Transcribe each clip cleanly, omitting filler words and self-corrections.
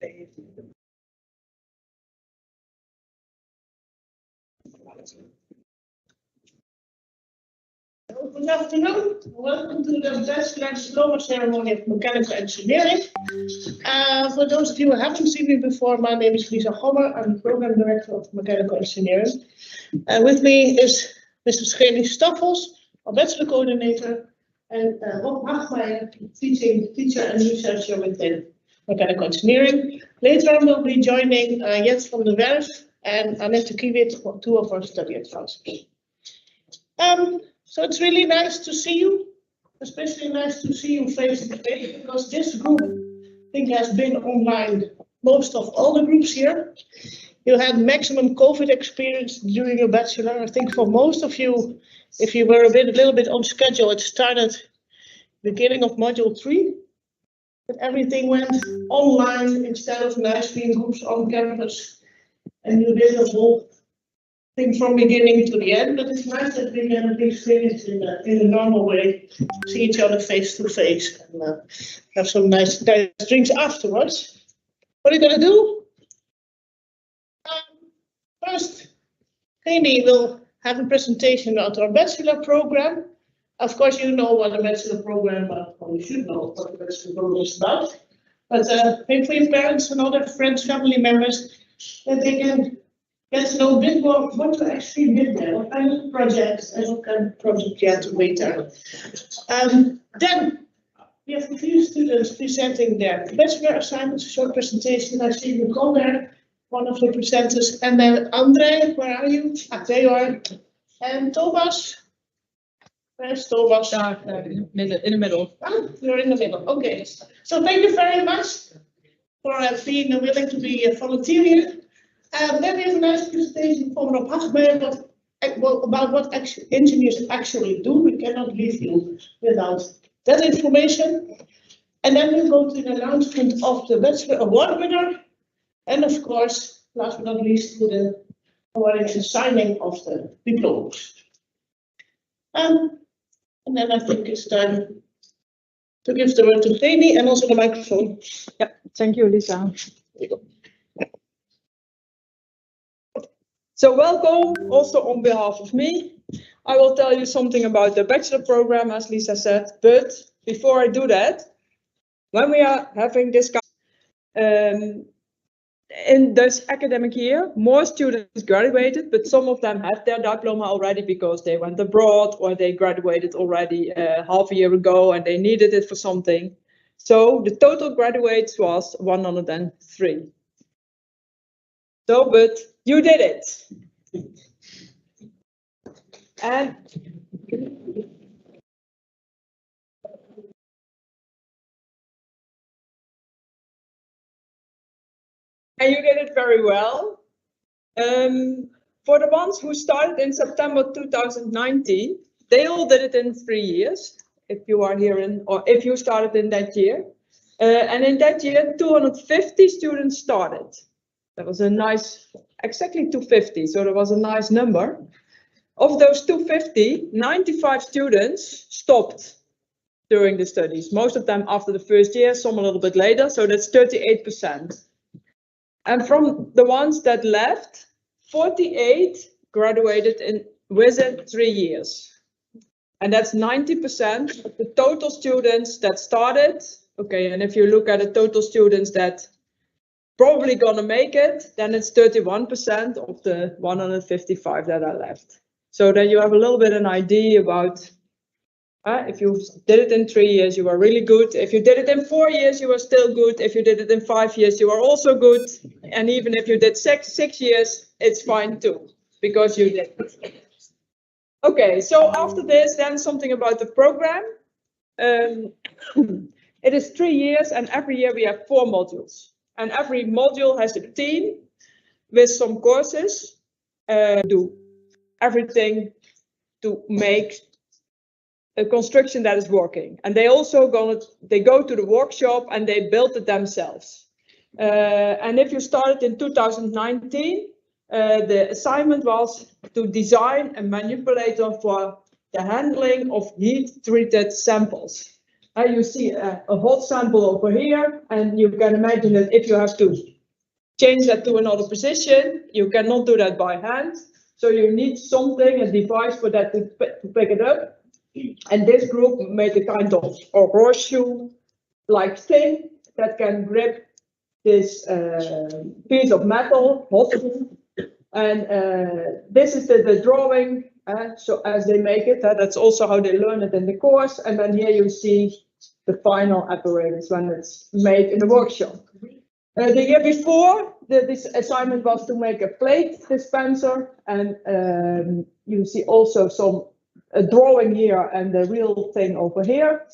Good afternoon. Welcome to the Bachelor Diploma Ceremony of Mechanical Engineering. For those of you who haven't seen me before, my name is Lisa Gommer. I'm the Program Director of Mechanical Engineering. With me is Mr. Scheni Staffels, our Bachelor Coordinator, and Rob Hagmeijer, teacher and researcher within Mechanical Engineering. Later on, we'll be joining Jens van der Werf and Annette Kiewit, two of our study advisors. So it's really nice to see you, especially nice to see you face to face, because this group, I think, has been online most of all the groups here. You had maximum COVID experience during your bachelor. I think for most of you, if you were a little bit on schedule, it started beginning of module 3. But everything went online instead of nicely in groups on campus, and you did the whole thing from beginning to the end. But it's nice that we can at least finish in a normal way, see each other face to face, and have some nice drinks afterwards. What are you going to do? First, Heini will have a presentation about our bachelor program. Of course, you know what the bachelor program, well, you should know what the bachelor program is about. But maybe for your parents and other friends, family members, that they can get to know a bit more what you actually did there, what kind of projects and what kind of project you had to wait there. Then we have a few students presenting their bachelor assignments, a short presentation. I see you go there, one of the presenters, and then Andre, where are you? Ah, there you are. And Thomas. Where's Thomas? In the middle. Ah, you're in the middle. Okay. So thank you very much for being willing to be a volunteer here. Then we have a nice presentation from Rob Hagmeijer about what engineers actually do. We cannot leave you without that information. And then we'll go to the announcement of the Bachelor Award winner. And of course, last but not least, to the awarding and signing of the diplomas. And then I think it's time to give the word to Heini and also the microphone. Yeah, thank you, Lisa. There you go. So welcome also on behalf of me. I will tell you something about the bachelor program, as Lisa said, but before I do that, when we are having this in this academic year, more students graduated, but some of them had their diploma already because they went abroad or they graduated already half a year ago and they needed it for something. So the total graduates was 103. So, but you did it. And you did it very well. For the ones who started in September 2019, they all did it in 3 years, if you are here in, or if you started in that year. And in that year, 250 students started. That was a nice, exactly 250, so that was a nice number. Of those 250, 95 students stopped during the studies, most of them after the first year, some a little bit later, so that's 38%. And from the ones that left, 48 graduated within 3 years. And that's 90% of the total students that started. Okay, and if you look at the total students that probably gonna make it, then it's 31% of the 155 that are left. So that you have a little bit an idea about if you did it in 3 years, you were really good. If you did it in 4 years, you were still good. If you did it in 5 years, you are also good. And even if you did six years, it's fine too, because you did it. Okay, so after this, then something about the program. It is 3 years, and every year we have 4 modules. And every module has a team with some courses. Do everything to make a construction that is working, and they also go to the workshop and they build it themselves. And if you started in 2019, the assignment was to design a manipulator for the handling of heat-treated samples. You see a hot sample over here, and you can imagine that if you have to change that to another position, you cannot do that by hand. So you need something, a device for that to pick it up. And this group made a kind of a horseshoe-like thing that can grip this piece of metal, hot. And this is the drawing. So as they make it, that's also how they learn it in the course. And then here you see the final apparatus when it's made in the workshop. The year before, this assignment was to make a plate dispenser, and you see also some drawing here and the real thing over here.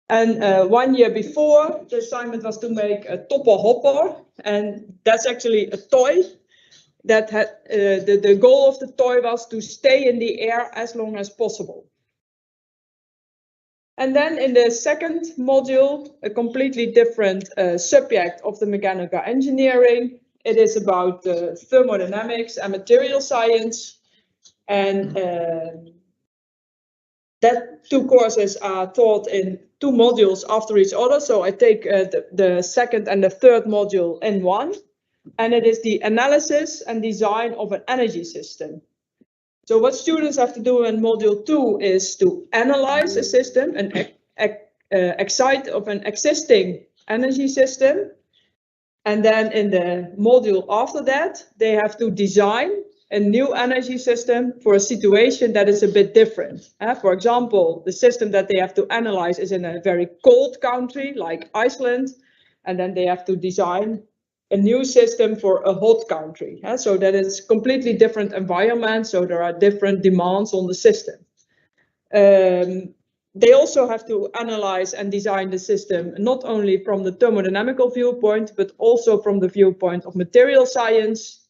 And 1 year before, the assignment was to make a topper hopper, and that's actually a toy that had the goal of the toy was to stay in the air as long as possible. And then in the second module, a completely different subject of the mechanical engineering. It is about thermodynamics and material science. And that two courses are taught in 2 modules after each other. So I take the second and the third module in one. And it is the analysis and design of an energy system. So what students have to do in module 2 is to analyze a system, an excite of an existing energy system. And then in the module after that, they have to design a new energy system for a situation that is a bit different. For example, the system that they have to analyze is in a very cold country like Iceland, and then they have to design a new system for a hot country. So that is completely different environment, so there are different demands on the system. They also have to analyze and design the system not only from the thermodynamical viewpoint, but also from the viewpoint of material science.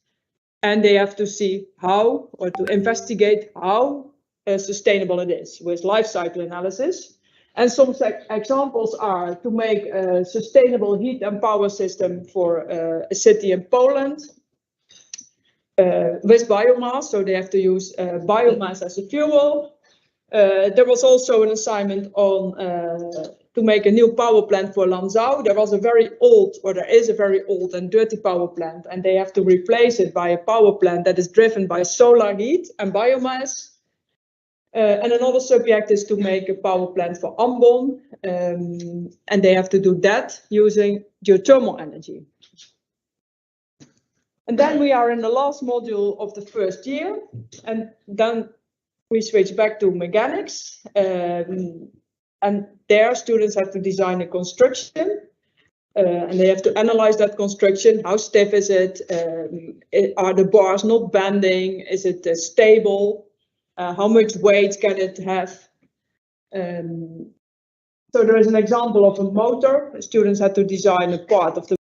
And they have to see how, or to investigate how sustainable it is with life cycle analysis. And some examples are to make a sustainable heat and power system for a city in Poland with biomass. So they have to use biomass as a fuel. There was also an assignment on to make a new power plant for Lanzhou. There was a very old, or there is a very old and dirty power plant, and they have to replace it by a power plant that is driven by solar heat and biomass. And another subject is to make a power plant for Ambon, and they have to do that using geothermal energy. And then we are in the last module of the first year, and then we switch back to mechanics, and there students have to design a construction, and they have to analyze that construction. How stiff is it? Are the bars not bending? Is it stable? How much weight can it have? So there is an example of a motor. The students had to design a part of the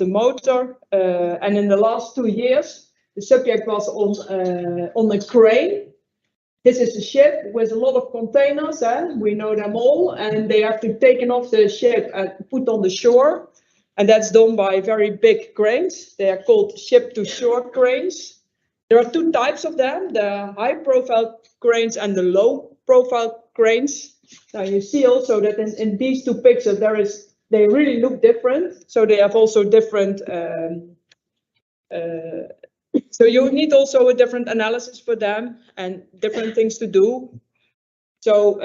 motor, and in the last 2 years, the subject was on a crane. This is a ship with a lot of containers, we know them all, and they have to take off the ship and put on the shore, and that's done by very big cranes. They are called ship-to-shore cranes. There are 2 types of them, the high-profile cranes and the low-profile cranes. Now you see also that in these 2 pictures they really look different, so they have also different, so you need also a different analysis for them and different things to do. So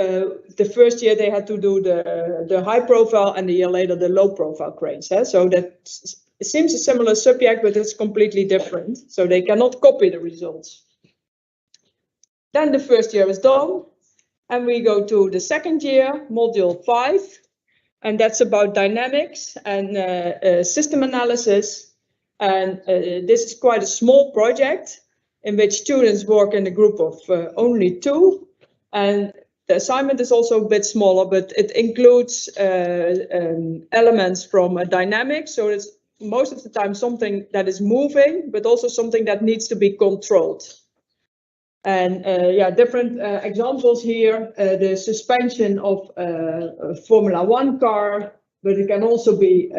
the first year they had to do the high profile, and the year later the low profile cranes. So that it seems a similar subject, but it's completely different. So they cannot copy the results. Then the first year is done, and we go to the second year, module 5. And that's about dynamics and system analysis. And this is quite a small project in which students work in a group of only 2. And the assignment is also a bit smaller, but it includes elements from dynamics. So it's most of the time something that is moving, but also something that needs to be controlled. And yeah, different examples here, the suspension of a Formula One car, but it can also be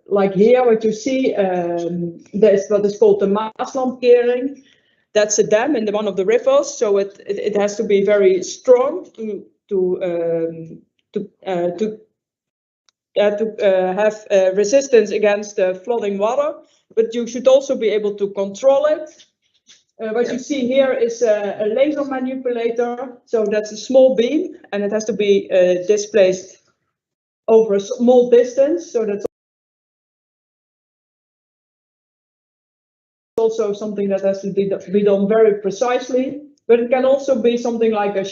like here, what you see, there's what is called the Maaslandkering. That's a dam in one of the rivers, so it has to be very strong to have resistance against flooding water, but you should also be able to control it. What you see here is a laser manipulator. So that's a small beam, and it has to be displaced over a small distance. So that's also something that has to be done very precisely. But it can also be something like a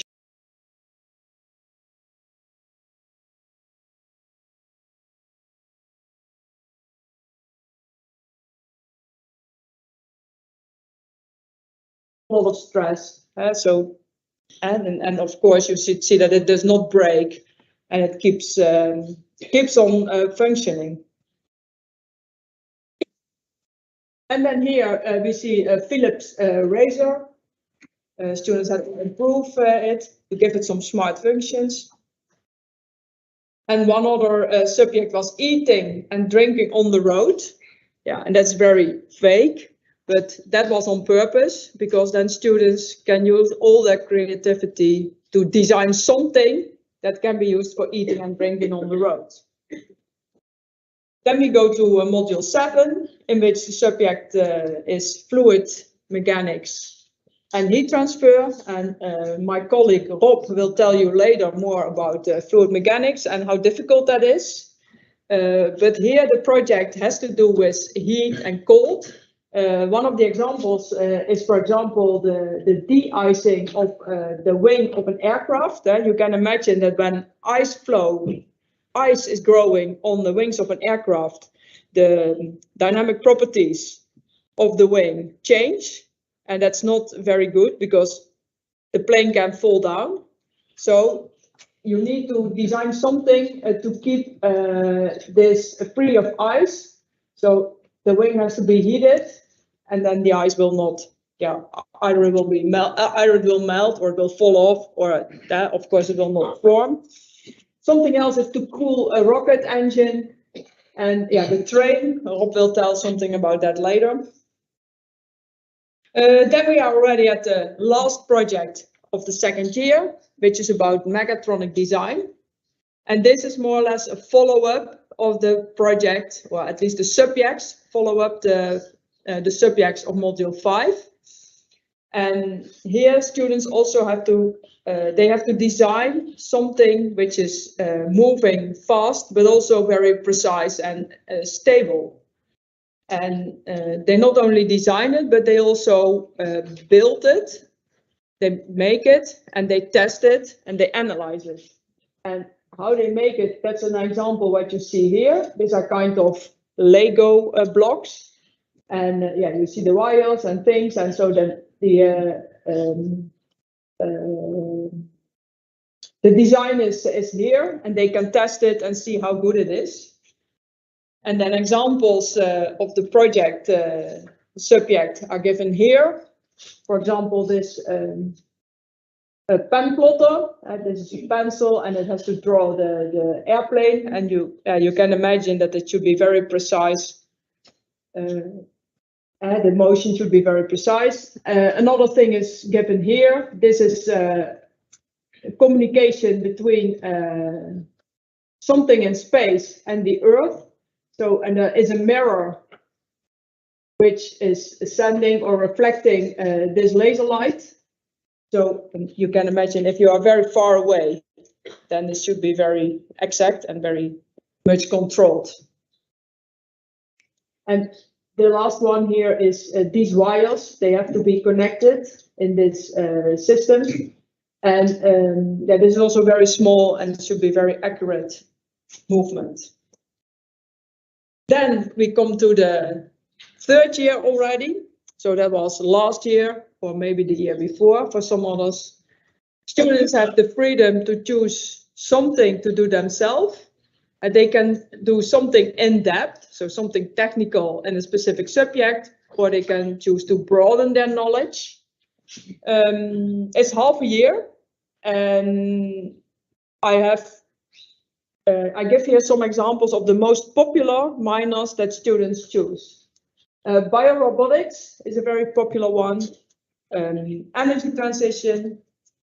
lot of stress. And of course you should see that it does not break, and it keeps on functioning. And then here we see a Philips razor. Students had to improve it to give it some smart functions. And one other subject was eating and drinking on the road. Yeah, and that's very vague, but that was on purpose, because then students can use all their creativity to design something that can be used for eating and drinking on the road. Then we go to module 7, in which the subject is fluid mechanics and heat transfer. And my colleague Rob will tell you later more about fluid mechanics and how difficult that is. But here the project has to do with heat and cold. One of the examples is, for example, the de-icing of the wing of an aircraft. You can imagine that when ice is growing on the wings of an aircraft, the dynamic properties of the wing change, and that's not very good because the plane can fall down. So you need to design something to keep this free of ice. So the wing has to be heated, and then the ice will not, either it will melt or it will fall off, or of course it will not form. Something else is to cool a rocket engine, and the train. Rob will tell something about that later. Then we are already at the last project of the second year, which is about mechatronic design. And this is more or less a follow-up of the project, or at least the subjects follow up the subjects of module 5. And here students also have to design something which is moving fast, but also very precise and stable. And they not only design it, but they also build it, they make it, and they test it, and they analyze it. And how they make it, that's an example what you see here. These are kind of Lego blocks. And you see the wires and things, and so then the design is here, and they can test it and see how good it is. And then examples of the project subject are given here. For example, this a pen plotter. This is a pencil, and it has to draw the airplane, and you can imagine that it should be very precise. The motion should be very precise. Another thing is given here. This is communication between something in space and the Earth. So, and there is a mirror which is sending or reflecting this laser light. So you can imagine if you are very far away, then this should be very exact and very much controlled. And the last one here is these wires. They have to be connected in this system. And this is also very small, and it should be very accurate movement. Then we come to the third year already. So that was last year, or maybe the year before for some others. Students have the freedom to choose something to do themselves. And they can do something in depth, so something technical in a specific subject, or they can choose to broaden their knowledge. It's half a year, and I give here some examples of the most popular minors that students choose. Biorobotics is a very popular one. Energy transition,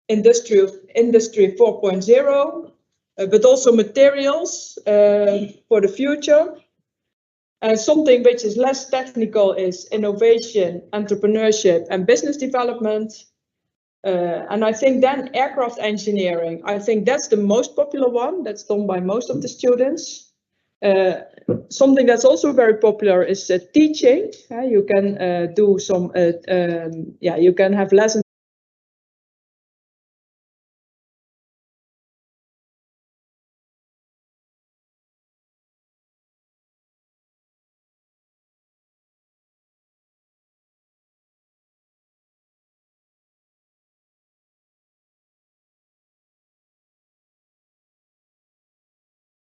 industry 4.0, but also materials for the future. Something which is less technical is innovation, entrepreneurship, and business development. And I think then aircraft engineering, I think that's the most popular one. That's done by most of the students. Something that's also very popular is teaching. You can do some, you can have lessons.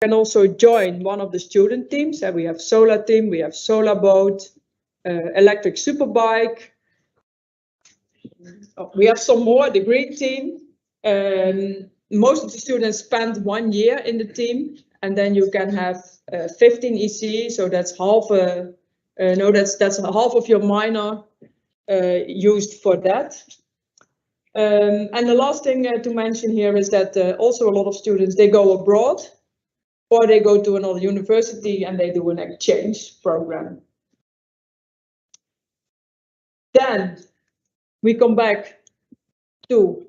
Can also join one of the student teams. We have solar team, we have solar boat, electric superbike. We have some more, the green team. Most of the students spend 1 year in the team, and then you can have 15 EC. So that's half that's half of your minor used for that. And the last thing to mention here is that also a lot of students, they go abroad, or they go to another university and they do an exchange program. Then we come back to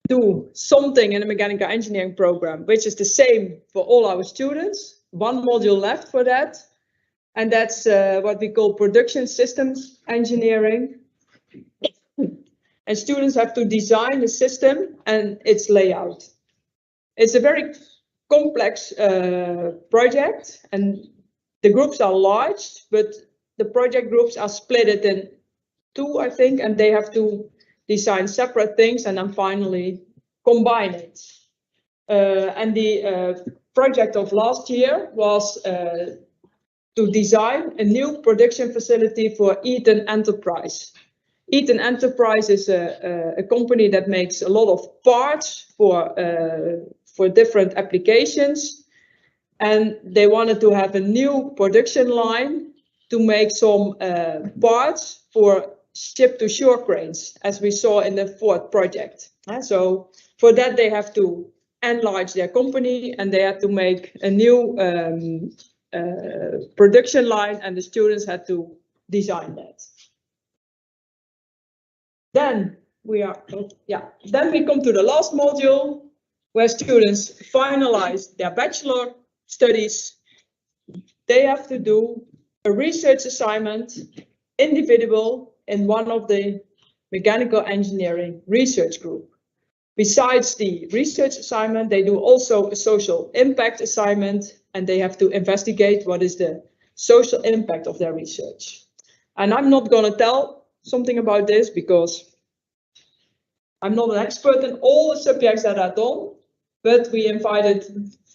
do something in the mechanical engineering program, which is the same for all our students. One module left for that, and that's what we call production systems engineering. And students have to design the system and its layout. It's a very complex project, and the groups are large, but the project groups are split in 2, I think, and they have to design separate things and then finally combine it. And the project of last year was to design a new production facility for Eaton Enterprise. Eaton Enterprise is a company that makes a lot of parts for different applications, and they wanted to have a new production line to make some parts for ship-to-shore cranes, as we saw in the Ford project. So for that, they have to enlarge their company, and they had to make a new production line, and the students had to design that. Then we come to the last module, where students finalize their bachelor studies. They have to do a research assignment, individual, in one of the mechanical engineering research group. Besides the research assignment, they do also a social impact assignment, and they have to investigate what is the social impact of their research. And I'm not going to tell something about this because I'm not an expert in all the subjects that are done, but we invited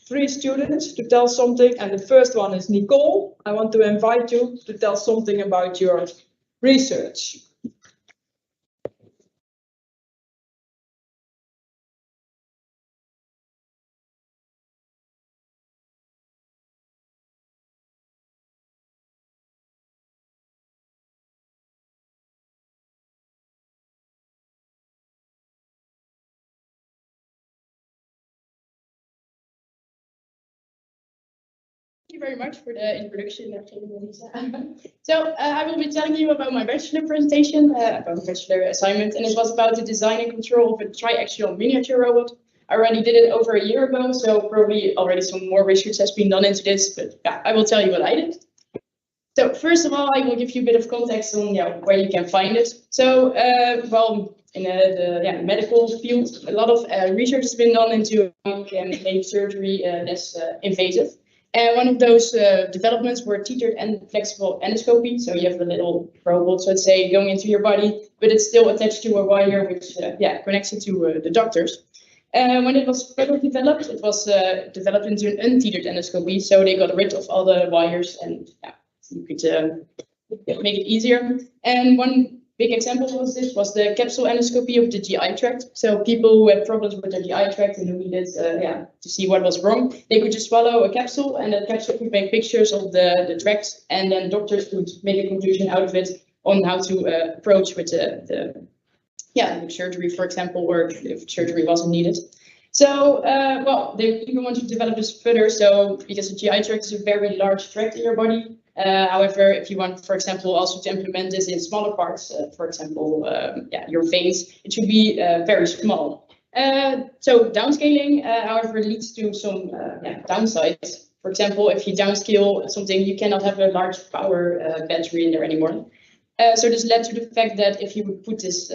3 students to tell something, and the first one is Nicole. I want to invite you to tell something about your research. Thank you very much for the introduction, Lisa. So I will be telling you about my bachelor presentation, about the bachelor assignment, and it was about the design and control of a triaxial miniature robot. I already did it over a year ago, so probably already some more research has been done into this, but yeah, I will tell you what I did. So first of all, I will give you a bit of context on where you can find it. So, well, in the medical field, a lot of research has been done into how you can make surgery less invasive. And one of those developments were tethered and flexible endoscopy. So you have a little robot, so let's say, going into your body, but it's still attached to a wire, which connects it to the doctors. When it was further developed, it was developed into an untethered endoscopy. So they got rid of all the wires, and you could make it easier. And one big example was the capsule endoscopy of the GI tract. So people who had problems with their GI tract and who needed to see what was wrong, they could just swallow a capsule, and that capsule could make pictures of the tract, and then doctors could make a conclusion out of it on how to approach with the surgery, for example, or if surgery wasn't needed. So, well, they even want to develop this further. So, because the GI tract is a very large tract in your body. However, if you want, for example, also to implement this in smaller parts, for example, your veins, it should be very small. So downscaling, however, leads to some downsides. For example, if you downscale something, you cannot have a large power battery in there anymore. So this led to the fact that if you would put this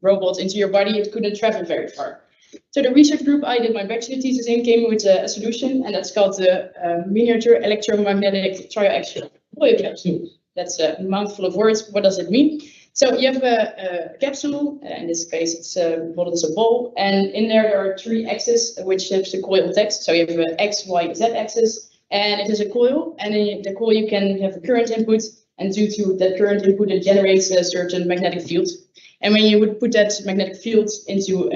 robot into your body, it couldn't travel very far. So the research group I did my bachelor thesis in came with a solution, and that's called the miniature electromagnetic trioaxial coil capsule. That's a mouthful of words. What does it mean? So you have a capsule, in this case it's modeled as a ball, and in there are 3 axes which have the coil text. So you have an X, Y, Z axis, and it is a coil, and in the coil you can have a current input, and due to that current input it generates a certain magnetic field. And when you would put that magnetic field into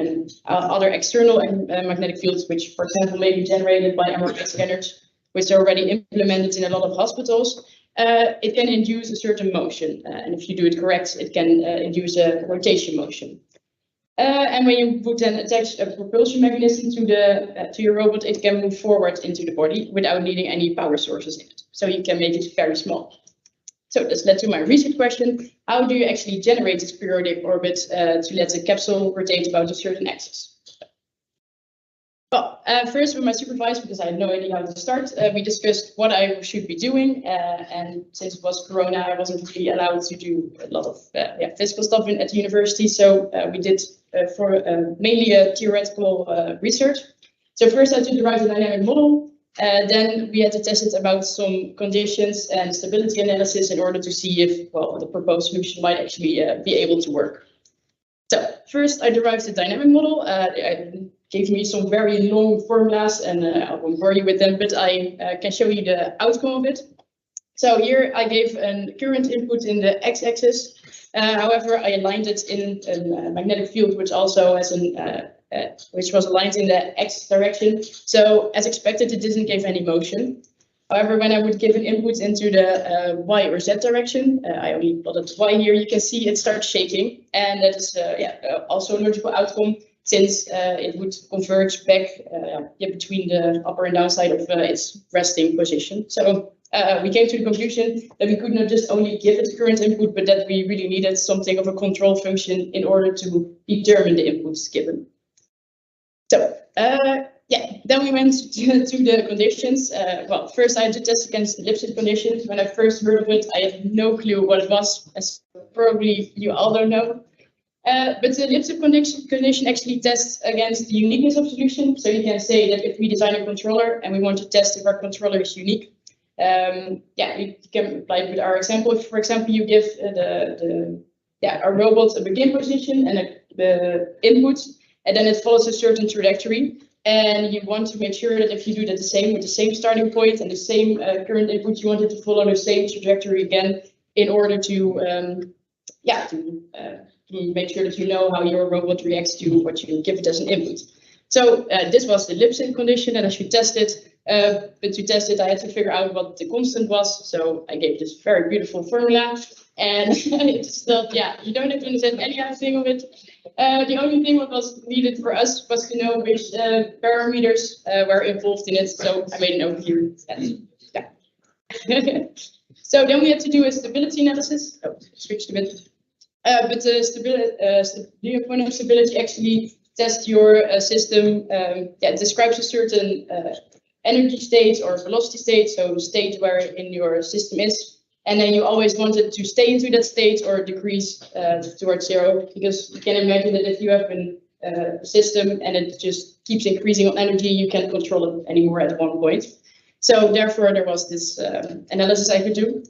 other external magnetic fields, which, for example, may be generated by MRI scanners, which are already implemented in a lot of hospitals, it can induce a certain motion. And if you do it correct, it can induce a rotation motion. And when you would then attach a propulsion mechanism to your robot, it can move forward into the body without needing any power sources in it. So you can make it very small. So this led to my research question: how do you actually generate this periodic orbit to let the capsule rotate about a certain axis? Well, first with my supervisor, because I had no idea how to start, we discussed what I should be doing. And since it was Corona, I wasn't really allowed to do a lot of physical stuff at the university. So we did mainly a theoretical research. So first I had to derive a dynamic model. Then we had to test it about some conditions and stability analysis in order to see if, well, the proposed solution might actually be able to work. So first I derived the dynamic model. It gave me some very long formulas, and I won't bore you with them, but I can show you the outcome of it. So here I gave a current input in the x-axis. However, I aligned it in a magnetic field, which also has which was aligned in the x direction. So as expected, it didn't give any motion. However, when I would give an input into the y or z direction, I only plotted y here, you can see it starts shaking. And that is also a logical outcome, since it would converge back between the upper and down side of its resting position. So we came to the conclusion that we could not just only give it current input, but that we really needed something of a control function in order to determine the inputs given. So then we went to the conditions. Well, first I had to test against the Lipschitz condition. When I first heard of it, I had no clue what it was, as probably you all don't know. But the Lipschitz condition actually tests against the uniqueness of solution. So you can say that if we design a controller and we want to test if our controller is unique, we can apply it with our example. If, for example, you give a robot a begin position and the input, and then it follows a certain trajectory. And you want to make sure that if you do that the same with the same starting point and the same current input, you want it to follow the same trajectory again in order to make sure that you know how your robot reacts to what you give it as an input. So this was the Lipschitz condition, and I should test it. But to test it, I had to figure out what the constant was. So I gave this very beautiful formula. And it's still, you don't have to understand any other thing of it. The only thing what was needed for us was to know which parameters were involved in it. So I made an overview. So then we had to do a stability analysis. Oh, switched a bit. But the Neophonic stability actually tests your system. It describes a certain energy state or velocity state, so state where in your system is. And then you always want it to stay into that state or decrease towards zero, because you can imagine that if you have a system and it just keeps increasing on energy, you can't control it anymore at one point. So therefore, there was this analysis I could do.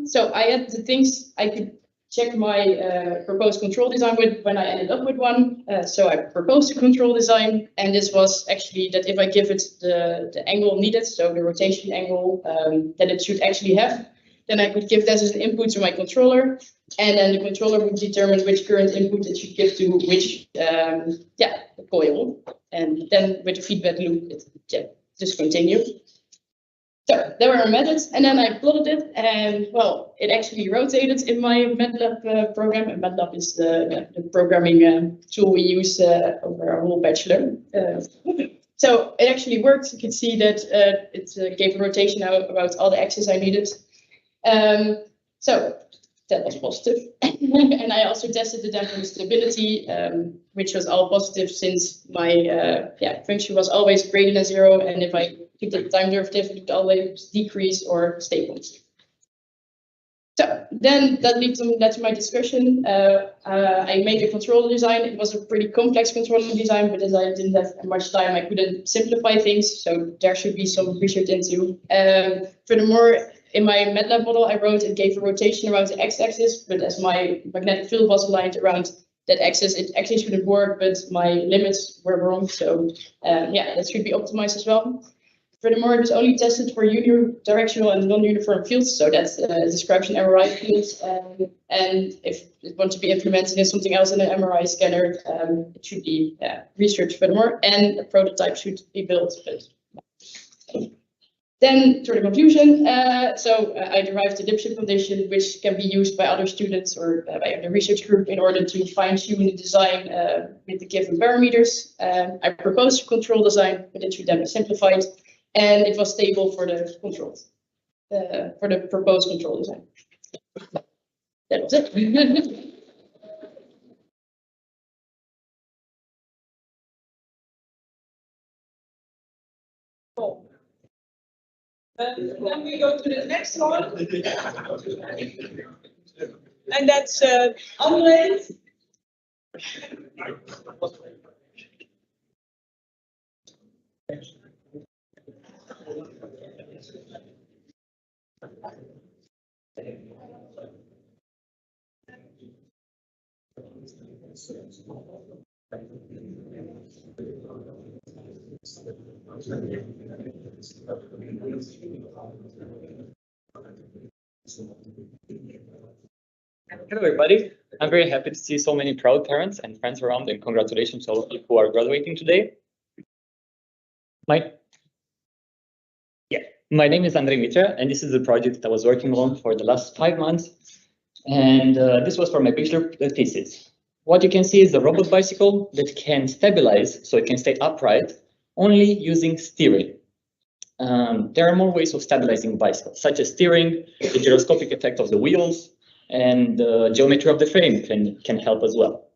So I had the things I could check my proposed control design with when I ended up with one. So I proposed a control design, and this was actually that if I give it the angle needed, so the rotation angle that it should actually have, Then I could give that as an input to my controller, and then the controller would determine which current input it should give to which coil. And then with the feedback loop, it just continued. So there were our methods, and then I plotted it, and well, it actually rotated in my MATLAB program. And MATLAB is the programming tool we use over our whole bachelor. So it actually worked. You can see that it gave a rotation about all the axes I needed. So that was positive. And I also tested the damping stability, which was all positive since my function was always greater than 0. And if I keep the time derivative, it would always decrease or stable. So then that led to my discussion. I made a controller design. It was a pretty complex controller design, but as I didn't have much time, I couldn't simplify things. So there should be some research into. Furthermore, in my MATLAB model, I wrote it gave a rotation around the x-axis, but as my magnetic field was aligned around that axis, it actually shouldn't work, but my limits were wrong. So that should be optimized as well. Furthermore, it was only tested for unidirectional and non-uniform fields, so that's describes an MRI field. And if it wants to be implemented in something else in an MRI scanner, it should be researched furthermore, and a prototype should be built. Then, through the conclusion, I derived the Lipschitz condition, which can be used by other students or by the research group in order to fine-tune the design with the given parameters. I proposed a control design, but it should then be simplified. And it was stable for the controls, for the proposed control design. That was it. Cool. Then we go to the next one. And that's Andre. Hello everybody, I'm very happy to see so many proud parents and friends around, and congratulations to all of you who are graduating today. My name is Andre Mitra, and this is the project that I was working on for the last 5 months. And this was for my bachelor thesis. What you can see is a robot bicycle that can stabilize, so it can stay upright, only using steering. There are more ways of stabilizing bicycles, such as steering, the gyroscopic effect of the wheels, and the geometry of the frame can help as well.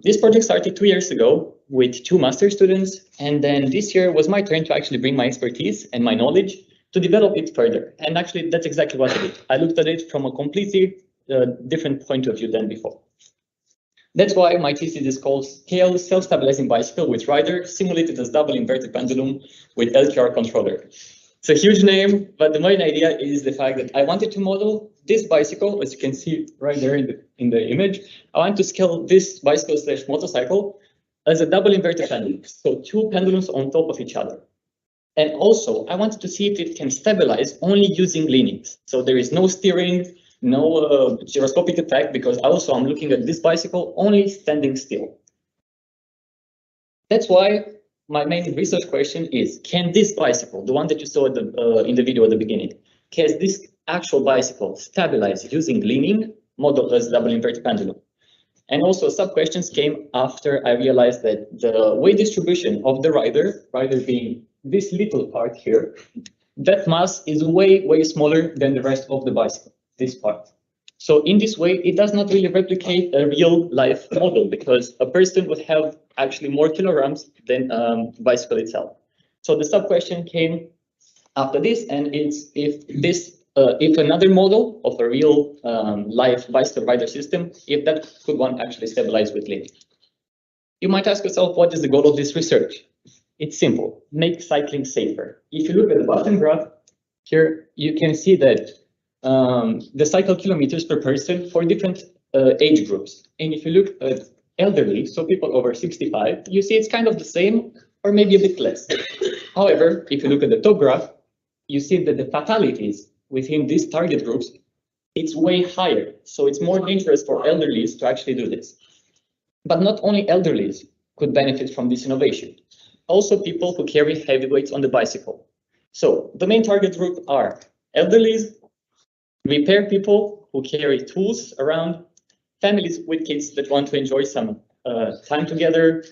This project started 2 years ago with 2 master students, and then this year was my turn to actually bring my expertise and my knowledge to develop it further. And actually, that's exactly what I did. I looked at it from a completely different point of view than before. That's why my thesis is called Scale Self-Stabilizing Bicycle with Rider Simulated as Double Inverted Pendulum with LQR Controller. It's a huge name, but the main idea is the fact that I wanted to model this bicycle, as you can see right there in the image. I want to scale this bicycle / motorcycle as a double inverted pendulum, so 2 pendulums on top of each other. And also, I wanted to see if it can stabilize only using leanings. So there is no steering, no gyroscopic effect, because also I'm looking at this bicycle only standing still. That's why my main research question is, can this bicycle, the one that you saw at in the video at the beginning, can this actual bicycle stabilize using leaning, modeled as double inverted pendulum? And also sub-questions came after I realized that the weight distribution of the rider being this little part here, that mass is way, way smaller than the rest of the bicycle, this part. So in this way, it does not really replicate a real life model, because a person would have actually more kilograms than bicycle itself. So the sub-question came after this, and it's if another model of a real life bicycle rider system, if that could one actually stabilize with leaning. You might ask yourself, what is the goal of this research? It's simple, make cycling safer. If you look at the bottom graph here, you can see that the cycle kilometers per person for different age groups. And if you look at elderly, so people over 65, you see it's kind of the same or maybe a bit less. However, if you look at the top graph, you see that the fatalities within these target groups, it's way higher. So it's more dangerous for elderlies to actually do this. But not only elderlies could benefit from this innovation, also people who carry heavy weights on the bicycle. So the main target group are elderlies, repair people who carry tools around, families with kids that want to enjoy some time together,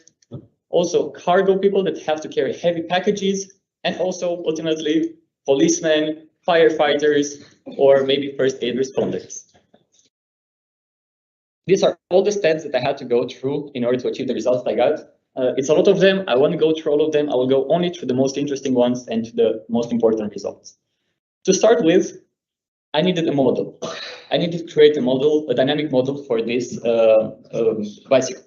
also cargo people that have to carry heavy packages, and also ultimately policemen, firefighters, or maybe first aid responders. These are all the steps that I had to go through in order to achieve the results I got. It's a lot of them. I won't go through all of them. I will go only through the most interesting ones and to the most important results. To start with, I needed a model. I needed to create a model, a dynamic model for this bicycle.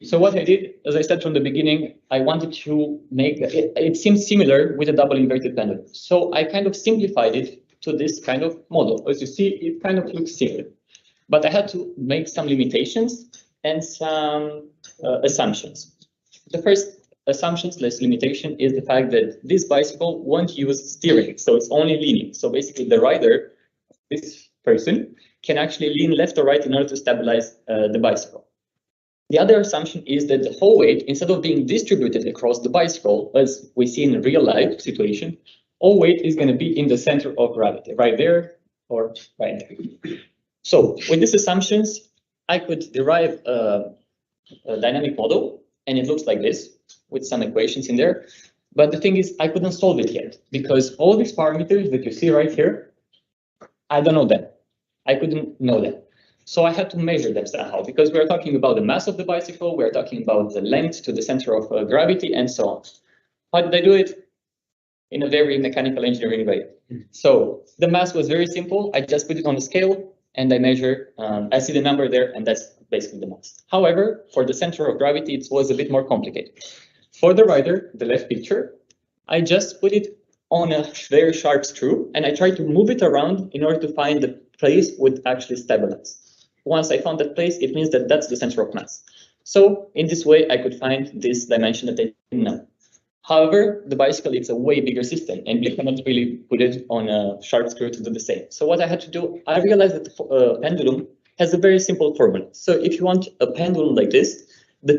So what I did, as I said from the beginning, I wanted to make it seems similar with a double inverted pendulum. So I kind of simplified it to this kind of model. As you see, it kind of looks similar. But I had to make some limitations and some assumptions. The first assumptions, less limitation, is the fact that this bicycle won't use steering, so it's only leaning. So basically the rider, this person, can actually lean left or right in order to stabilize the bicycle. The other assumption is that the whole weight, instead of being distributed across the bicycle, as we see in a real life situation, all weight is going to be in the center of gravity, right there or right there. So with these assumptions, I could derive a dynamic model, and it looks like this with some equations in there. But the thing is, I couldn't solve it yet because all these parameters that you see right here, I don't know them. I couldn't know them. So I had to measure them somehow because we're talking about the mass of the bicycle, we're talking about the length to the center of gravity, and so on. How did I do it? In a very mechanical engineering way. So the mass was very simple. I just put it on a scale and I measure. I see the number there, and that's basically the mass. However, for the center of gravity, it was a bit more complicated. For the rider, the left picture, I just put it on a very sharp screw and I tried to move it around in order to find the place would actually stabilize. Once I found that place, it means that that's the center of mass. So in this way, I could find this dimension that I didn't know. However, the bicycle is a way bigger system and we cannot really put it on a sharp screw to do the same. So what I had to do, I realized that the pendulum has a very simple formula. So if you want a pendulum like this, the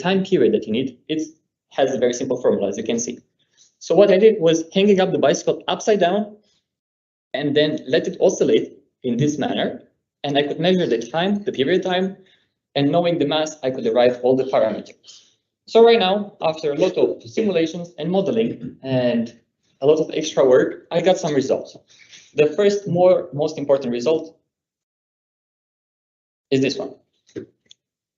time period that you need, it has a very simple formula, as you can see. So what I did was hanging up the bicycle upside down and then let it oscillate in this manner. And I could measure the time, the period time, and knowing the mass, I could derive all the parameters. So right now, after a lot of simulations and modeling and a lot of extra work, I got some results. The first most important result is this one.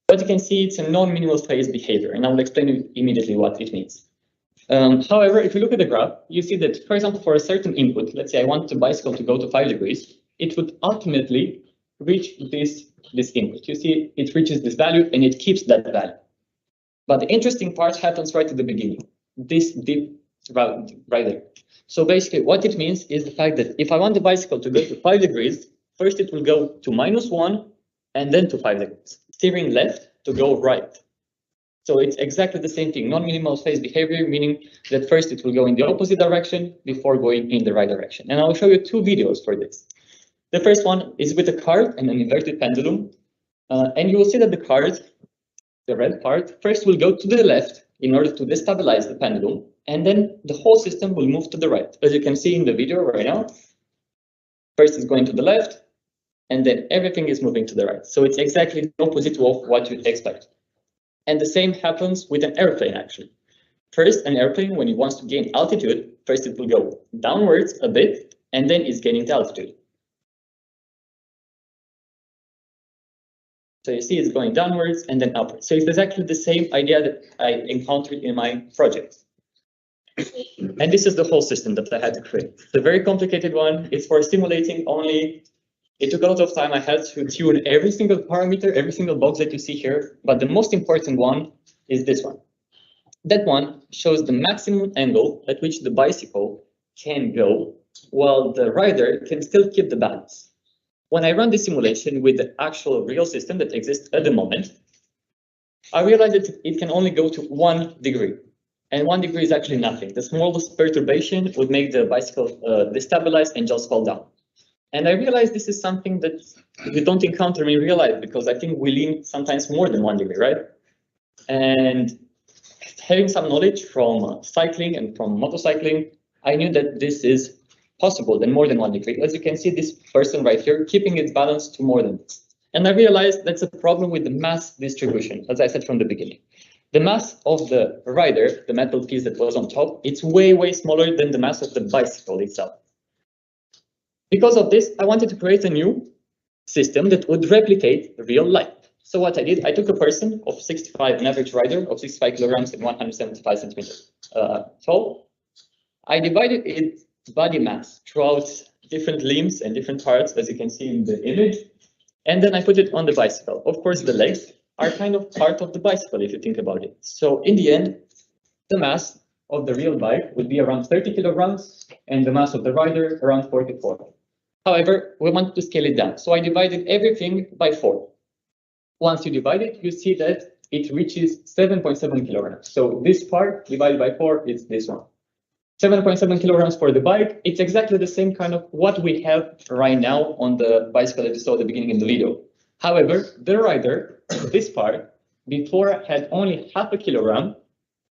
But you can see it's a non-minimal phase behavior, and I will explain immediately what it means. However, if you look at the graph, you see that, for example, for a certain input, let's say I want the bicycle to go to 5 degrees, it would ultimately reach this input. You see, it reaches this value and it keeps that value. But the interesting part happens right at the beginning, this dip right there. So basically what it means is the fact that if I want the bicycle to go to 5 degrees, first it will go to -1 and then to 5 degrees, steering left to go right. So it's exactly the same thing, non-minimal phase behavior, meaning that first it will go in the opposite direction before going in the right direction. And I'll show you 2 videos for this. The first one is with a card and an inverted pendulum. And you will see that the card, the red part, first will go to the left in order to destabilize the pendulum, and then the whole system will move to the right. As you can see in the video right now, first it's going to the left, and then everything is moving to the right. So it's exactly the opposite of what you'd expect. And the same happens with an airplane, actually. First, an airplane, when it wants to gain altitude, first it will go downwards a bit, and then it's gaining the altitude. So you see it's going downwards and then upwards. So it's exactly the same idea that I encountered in my project. And this is the whole system that I had to create. It's a very complicated one. It's for simulating only. It took a lot of time. I had to tune every single parameter, every single box that you see here. But the most important one is this one. That one shows the maximum angle at which the bicycle can go while the rider can still keep the balance. When I run the simulation with the actual real system that exists at the moment, I realized that it can only go to 1 degree. And 1 degree is actually nothing. The smallest perturbation would make the bicycle destabilize and just fall down. And I realized this is something that we don't encounter in real life, because I think we lean sometimes more than 1 degree, right? And having some knowledge from cycling and from motorcycling, I knew that this is possible than more than 1 degree. As you can see, this person right here keeping its balance to more than this. And I realized that's a problem with the mass distribution, as I said from the beginning. The mass of the rider, the metal piece that was on top, it's way, way smaller than the mass of the bicycle itself. Because of this, I wanted to create a new system that would replicate real life. So what I did, I took a person of 65, an average rider of 65 kilograms and 175 centimeters tall. I divided its body mass throughout different limbs and different parts, as you can see in the image. And then I put it on the bicycle. Of course, the legs are kind of part of the bicycle, if you think about it. So in the end, the mass of the real bike would be around 30 kilograms and the mass of the rider around 44. However, we want to scale it down. So I divided everything by 4. Once you divide it, you see that it reaches 7.7 kilograms. So this part divided by 4 is this one. 7.7 kilograms for the bike. It's exactly the same kind of what we have right now on the bicycle that you saw at the beginning in the video. However, the rider, this part, before had only half a kilogram,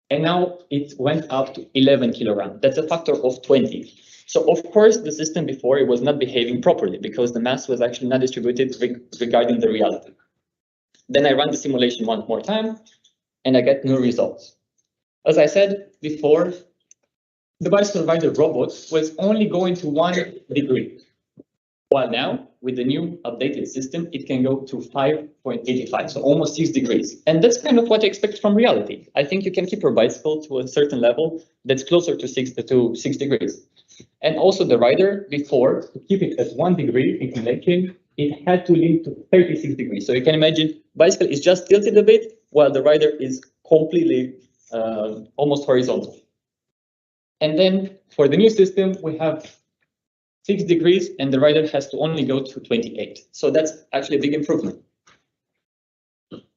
and now it went up to 11 kilograms. That's a factor of 20. So of course, the system before, it was not behaving properly because the mass was actually not distributed regarding the reality. Then I ran the simulation one more time, and I get new results. As I said before, the bicycle rider robot was only going to 1 degree. While now, with the new updated system, it can go to 5.85, so almost 6 degrees. And that's kind of what I expect from reality. I think you can keep your bicycle to a certain level that's closer to 6 degrees. And also the rider, before, to keep it at 1 degree inclination, it had to lean to 36 degrees. So you can imagine, bicycle is just tilted a bit, while the rider is completely almost horizontal. And then for the new system, we have 6 degrees and the rider has to only go to 28. So that's actually a big improvement.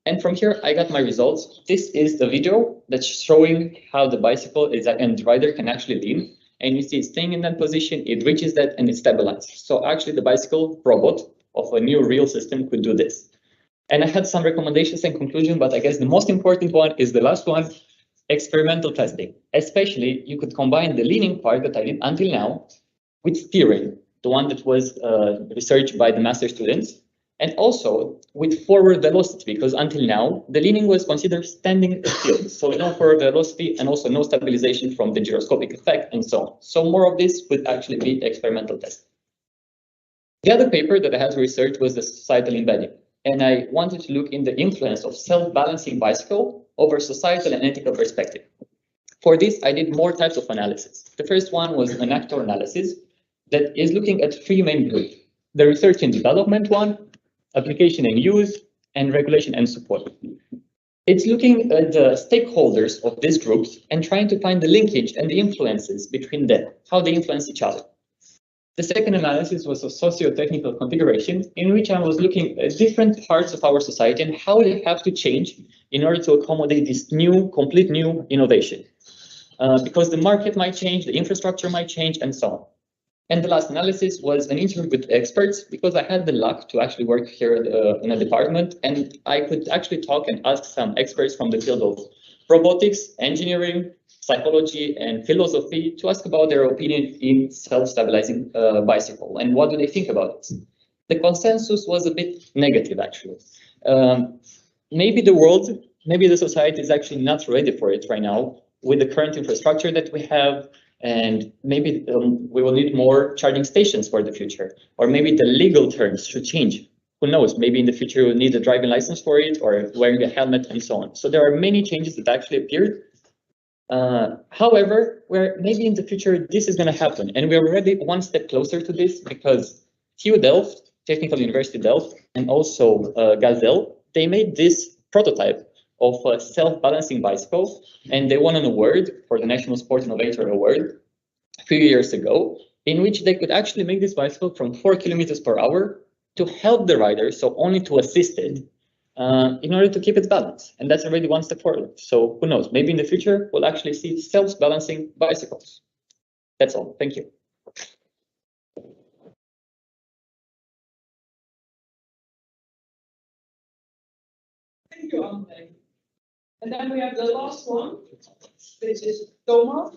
And from here, I got my results. This is the video that's showing how the bicycle is and the rider can actually lean. And you see it staying in that position, it reaches that and it stabilizes. So actually the bicycle robot of a new real system could do this. And I had some recommendations and conclusion, but I guess the most important one is the last one, experimental testing. Especially you could combine the leaning part that I did until now with steering, the one that was researched by the master students, and also with forward velocity, because until now, the leaning was considered standing still. So no forward velocity and also no stabilization from the gyroscopic effect and so on. So more of this would actually be experimental testing. The other paper that I had to research was the societal embedding. And I wanted to look in the influence of self-balancing bicycle over societal and ethical perspective. For this, I did more types of analysis. The first one was an actor analysis that is looking at 3 main groups: the research and development one, application and use, and regulation and support. It's looking at the stakeholders of these groups and trying to find the linkage and the influences between them, how they influence each other. The second analysis was a socio-technical configuration in which I was looking at different parts of our society and how they have to change in order to accommodate this new, complete new innovation. Because the market might change, the infrastructure might change, and so on. And the last analysis was an interview with experts, because I had the luck to actually work here in a department, and I could actually talk and ask some experts from the field of robotics, engineering, psychology, and philosophy to ask about their opinion in self-stabilizing bicycle and what do they think about it. The consensus was a bit negative, actually. Maybe the world, maybe the society is actually not ready for it right now with the current infrastructure that we have. And maybe we will need more charging stations for the future, or maybe the legal terms should change. Who knows? Maybe in the future you'll need a driving license for it, or wearing a helmet, and so on. So there are many changes that actually appeared. However, where maybe in the future this is going to happen, and we're already one step closer to this, because TU Delft, Technical University Delft, and also Gazelle, they made this prototype of a self-balancing bicycle, and they won an award for the National Sport Innovator Award a few years ago, in which they could actually make this bicycle from 4 kilometers per hour to help the rider, so only to assist it, in order to keep it balanced. And that's already one step forward. So who knows, maybe in the future, we'll actually see self-balancing bicycles. That's all. Thank you. Thank you, André. And then we have the last one, which is Thomas.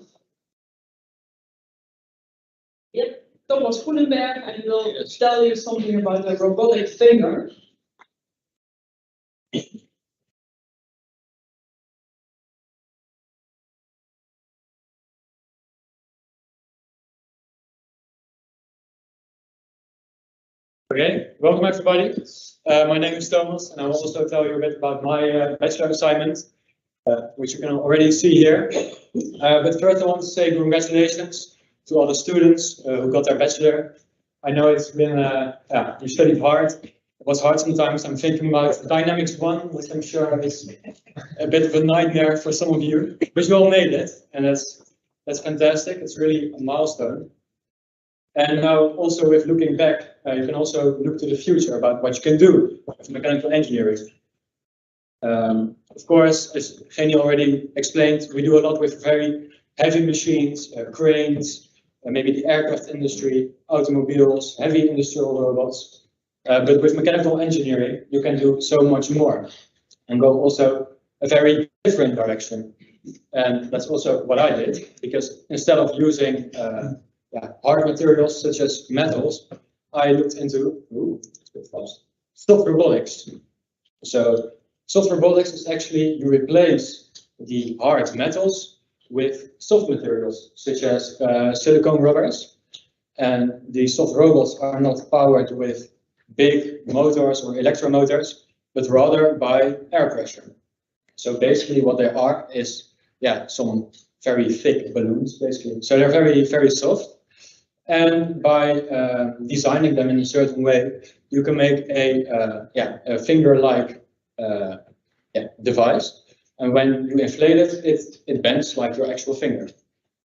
Yep, Thomas Goedenberg, and he will tell you something about the robotic finger. Okay, welcome everybody. My name is Thomas, and I will also tell you a bit about my bachelor assignment, which you can already see here. But first I want to say congratulations to all the students who got their bachelor. I know it's been, you studied hard. It was hard sometimes. I'm thinking about Dynamics 1, which I'm sure is a bit of a nightmare for some of you, but you all made it, and that's fantastic. It's really a milestone. And now also with looking back, you can also look to the future about what you can do with mechanical engineering. Of course, as Jenny already explained, we do a lot with very heavy machines, cranes, maybe the aircraft industry, automobiles, heavy industrial robots. But with mechanical engineering, you can do so much more and go also a very different direction. And that's also what I did, because instead of using hard materials such as metals, I looked into soft robotics. So soft robotics is actually you replace the hard metals with soft materials such as silicone rubbers. And the soft robots are not powered with big motors or electromotors, but rather by air pressure. So basically what they are is some very thick balloons basically. So they're very, very soft. And by designing them in a certain way, you can make a finger-like device. And when you inflate it, it bends like your actual finger.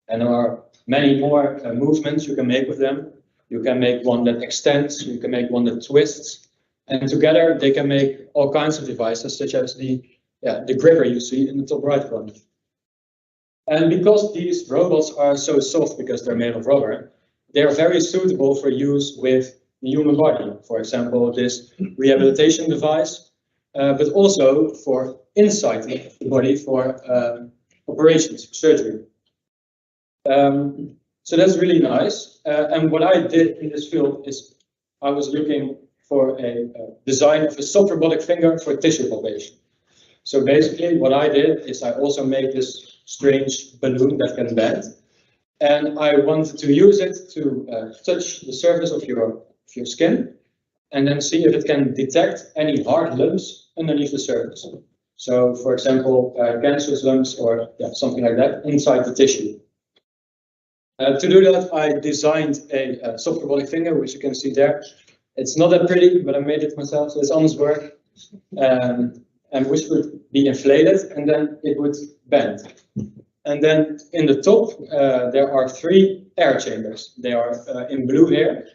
And there are many more movements you can make with them. You can make one that extends, you can make one that twists. And together they can make all kinds of devices, such as the gripper you see in the top right corner. And because these robots are so soft, because they're made of rubber, they are very suitable for use with the human body. For example, this rehabilitation device, but also for inside the body for operations, surgery. So that's really nice. And what I did in this field is I was looking for a design of a soft robotic finger for tissue palpation. So basically what I did is I also made this strange balloon that can bend. And I wanted to use it to touch the surface of your skin and then see if it can detect any hard lumps underneath the surface. So, for example, cancerous lumps or something like that inside the tissue. To do that, I designed a soft robotic finger, which you can see there. It's not that pretty, but I made it myself, so it's honest work. And which would be inflated, and then it would bend. And then in the top, there are 3 air chambers. They are in blue here.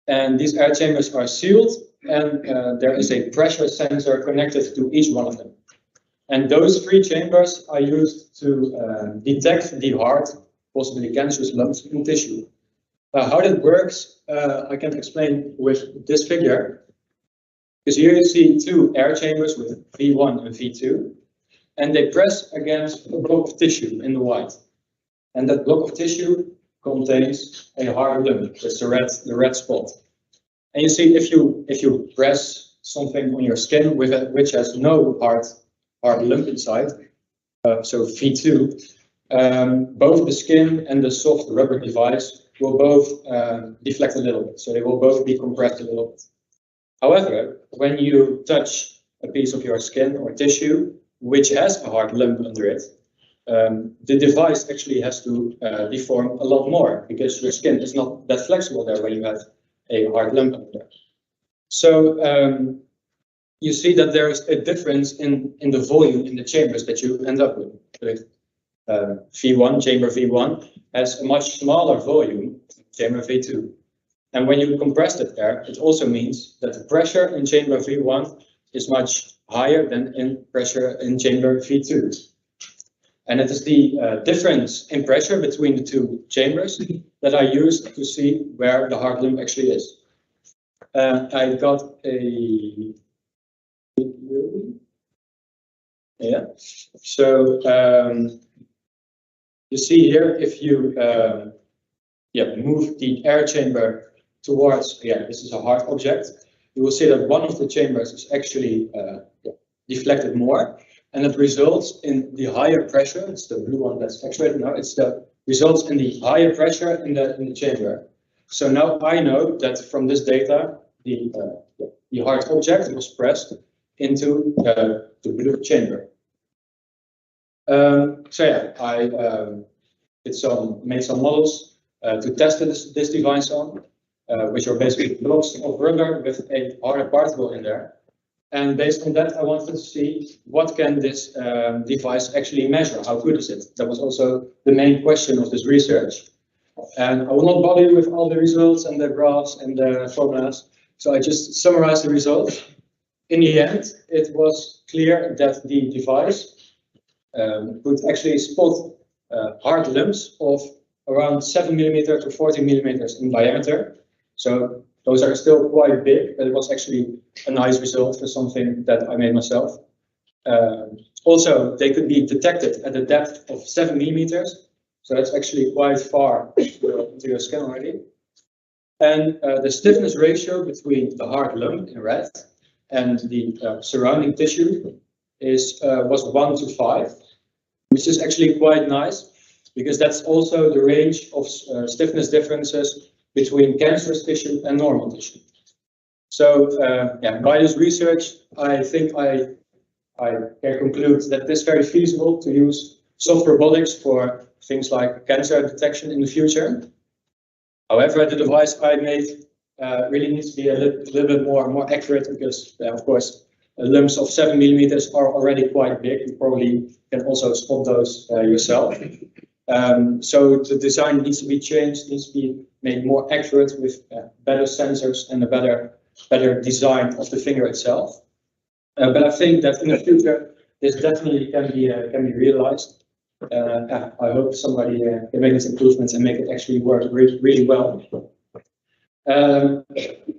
And these air chambers are sealed, and there is a pressure sensor connected to each one of them. And those 3 chambers are used to detect the hard, possibly cancerous lumps in tissue. How that works, I can explain with this figure. Because here you see 2 air chambers with V1 and V2. And they press against a block of tissue in the white. And that block of tissue contains a hard lump, that's the red spot. And you see if you press something on your skin with it which has no hard lump inside, so V2, both the skin and the soft rubber device will both deflect a little bit, so they will both be compressed a little bit. However, when you touch a piece of your skin or tissue which has a hard lump under it, the device actually has to deform a lot more because your skin is not that flexible there when you have a hard lump under there. So you see that there is a difference in the volume in the chambers that you end up with. V1, chamber V1, has a much smaller volume, chamber V2. And when you compress that air, it also means that the pressure in chamber V1 is much higher than in pressure in chamber V2. And it is the difference in pressure between the two chambers that I used to see where the hard lump actually is. I got a... Yeah, so you see here, if you move the air chamber towards, this is a hard object, you will see that one of the chambers is actually deflected more, and it results in the higher pressure. It's the blue one that's actuated now. It's the results in the higher pressure in the chamber. So now I know that from this data, the hard object was pressed into the blue chamber. I made some models to test this device on, which are basically blocks of rubber with a harder particle in there. And based on that, I wanted to see what can this device actually measure? How good is it? That was also the main question of this research. And I will not bother you with all the results and the graphs and the formulas. So I just summarized the results. In the end, it was clear that the device could actually spot hard lumps of around 7 mm to 40 mm in diameter. So those are still quite big, but it was actually a nice result for something that I made myself. Also, they could be detected at a depth of 7 mm. So that's actually quite far into your skin already. And the stiffness ratio between the hard lump in red and the surrounding tissue was 1 to 5, which is actually quite nice, because that's also the range of stiffness differences between cancerous tissue and normal tissue. So by this research, I think I can conclude that it is very feasible to use soft robotics for things like cancer detection in the future. However, the device I made really needs to be a little bit more accurate, because, of course, lumps of 7 mm are already quite big. You probably can also spot those yourself. So the design needs to be changed, needs to be made more accurate with better sensors and a better design of the finger itself. But I think that in the future, this definitely can be realized. I hope somebody can make these improvements and make it actually work really well.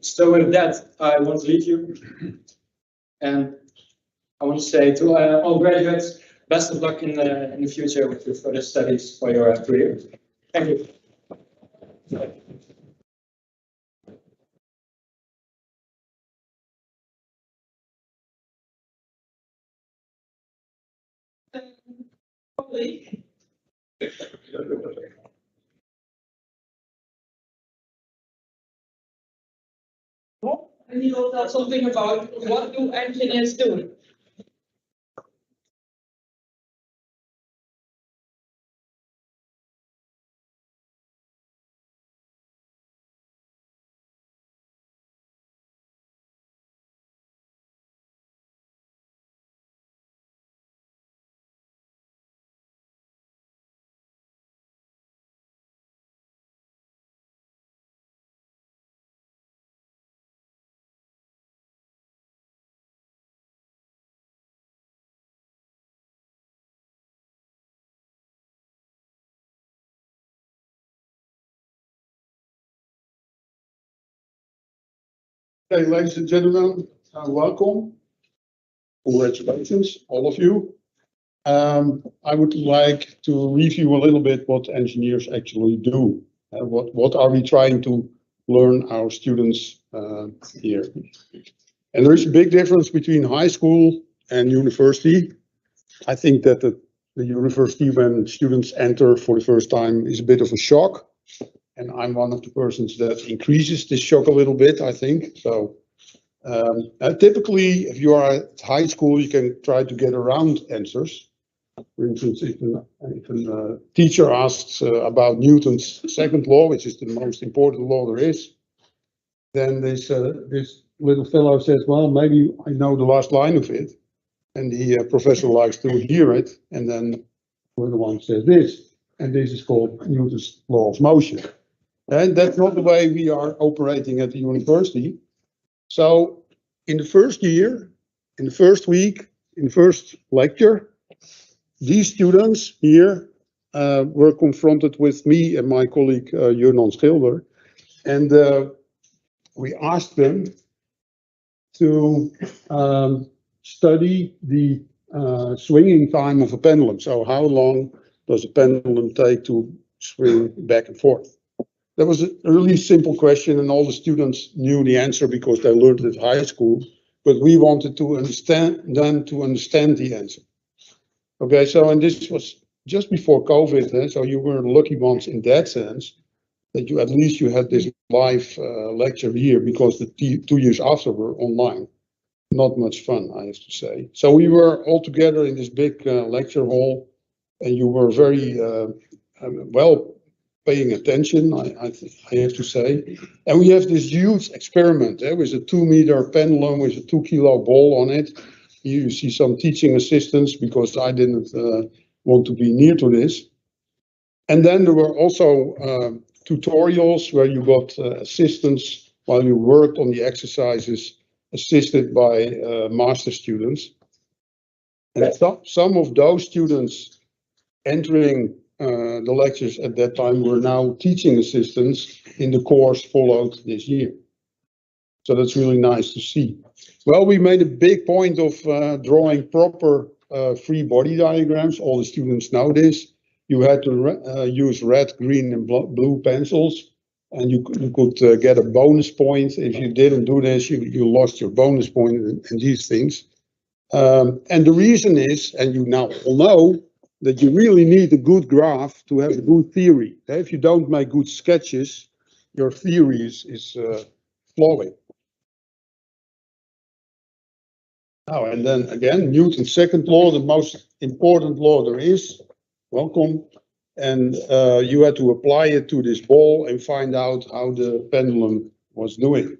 So with that, I want to leave you. And I want to say to all graduates, best of luck in the future with your further studies for your career. Thank you. And you will tell something about what do engineers do? Okay, ladies and gentlemen, welcome. Congratulations, all of you. I would like to review a little bit what engineers actually do. What are we trying to learn our students here? And there is a big difference between high school and university. I think that the university, when students enter for the first time, is a bit of a shock. And I'm one of the persons that increases this shock a little bit, I think. So typically, if you are at high school, you can try to get around answers. For instance, if a teacher asks about Newton's second law, which is the most important law there is, then this little fellow says, well, maybe I know the last line of it. And the professor likes to hear it. And then the other one says this. And this is called Newton's law of motion. And that's not the way we are operating at the university. So in the first year, in the first week, in the first lecture, these students here were confronted with me and my colleague Jurnan Schilder, and we asked them to study the swinging time of a pendulum. So how long does a pendulum take to swing back and forth? That was a really simple question, and all the students knew the answer because they learned it at high school, but we wanted to understand the answer. Okay, so, and this was just before COVID, so you were lucky ones in that sense, that you at least you had this live lecture here, because the 2 years after were online. Not much fun, I have to say. So we were all together in this big lecture hall, and you were very well paying attention, I have to say. And we have this huge experiment with a 2-meter pendulum with a 2-kilo ball on it. You see some teaching assistants, because I didn't want to be near to this. And then there were also tutorials where you got assistance while you worked on the exercises, assisted by master students. And some of those students entering the lectures at that time were now teaching assistants in the course followed this year. So that's really nice to see. Well, we made a big point of drawing proper free body diagrams. All the students know this. You had to use red, green, and blue pencils, and you could get a bonus point. If you didn't do this, you lost your bonus point and these things. And the reason is, and you now all know, that you really need a good graph to have a good theory. If you don't make good sketches, your theory is flowing. Now, and then again, Newton's second law, the most important law there is. Welcome. And you had to apply it to this ball and find out how the pendulum was doing.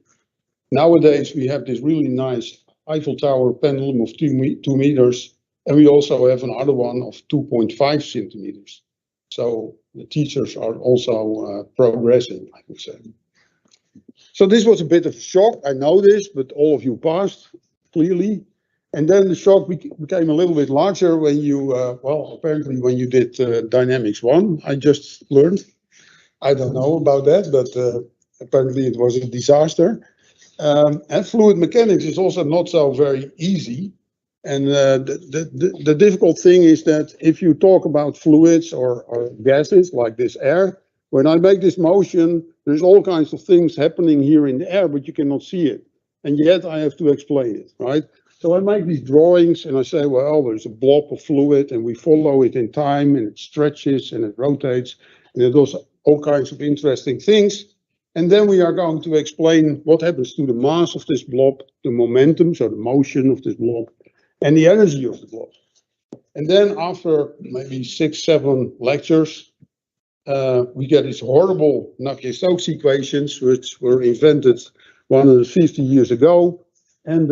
Nowadays, we have this really nice Eiffel Tower pendulum of 2 meters. And we also have another one of 2.5 centimeters. So the teachers are also progressing, I would say. So this was a bit of a shock, I know this, but all of you passed clearly. And then the shock became a little bit larger when you, well, apparently when you did Dynamics 1, I just learned. I don't know about that, but apparently it was a disaster. And fluid mechanics is also not so very easy. And the difficult thing is that if you talk about fluids or gases like this air, when I make this motion, there's all kinds of things happening here in the air, but you cannot see it. And yet I have to explain it, right? So I make these drawings and I say, well, there's a blob of fluid and we follow it in time and it stretches and it rotates and it does all kinds of interesting things. And then we are going to explain what happens to the mass of this blob, the momentum, so the motion of this blob, and the energy of the blob. And then after maybe 6, 7 lectures, we get these horrible Navier-Stokes equations, which were invented 150 years ago. And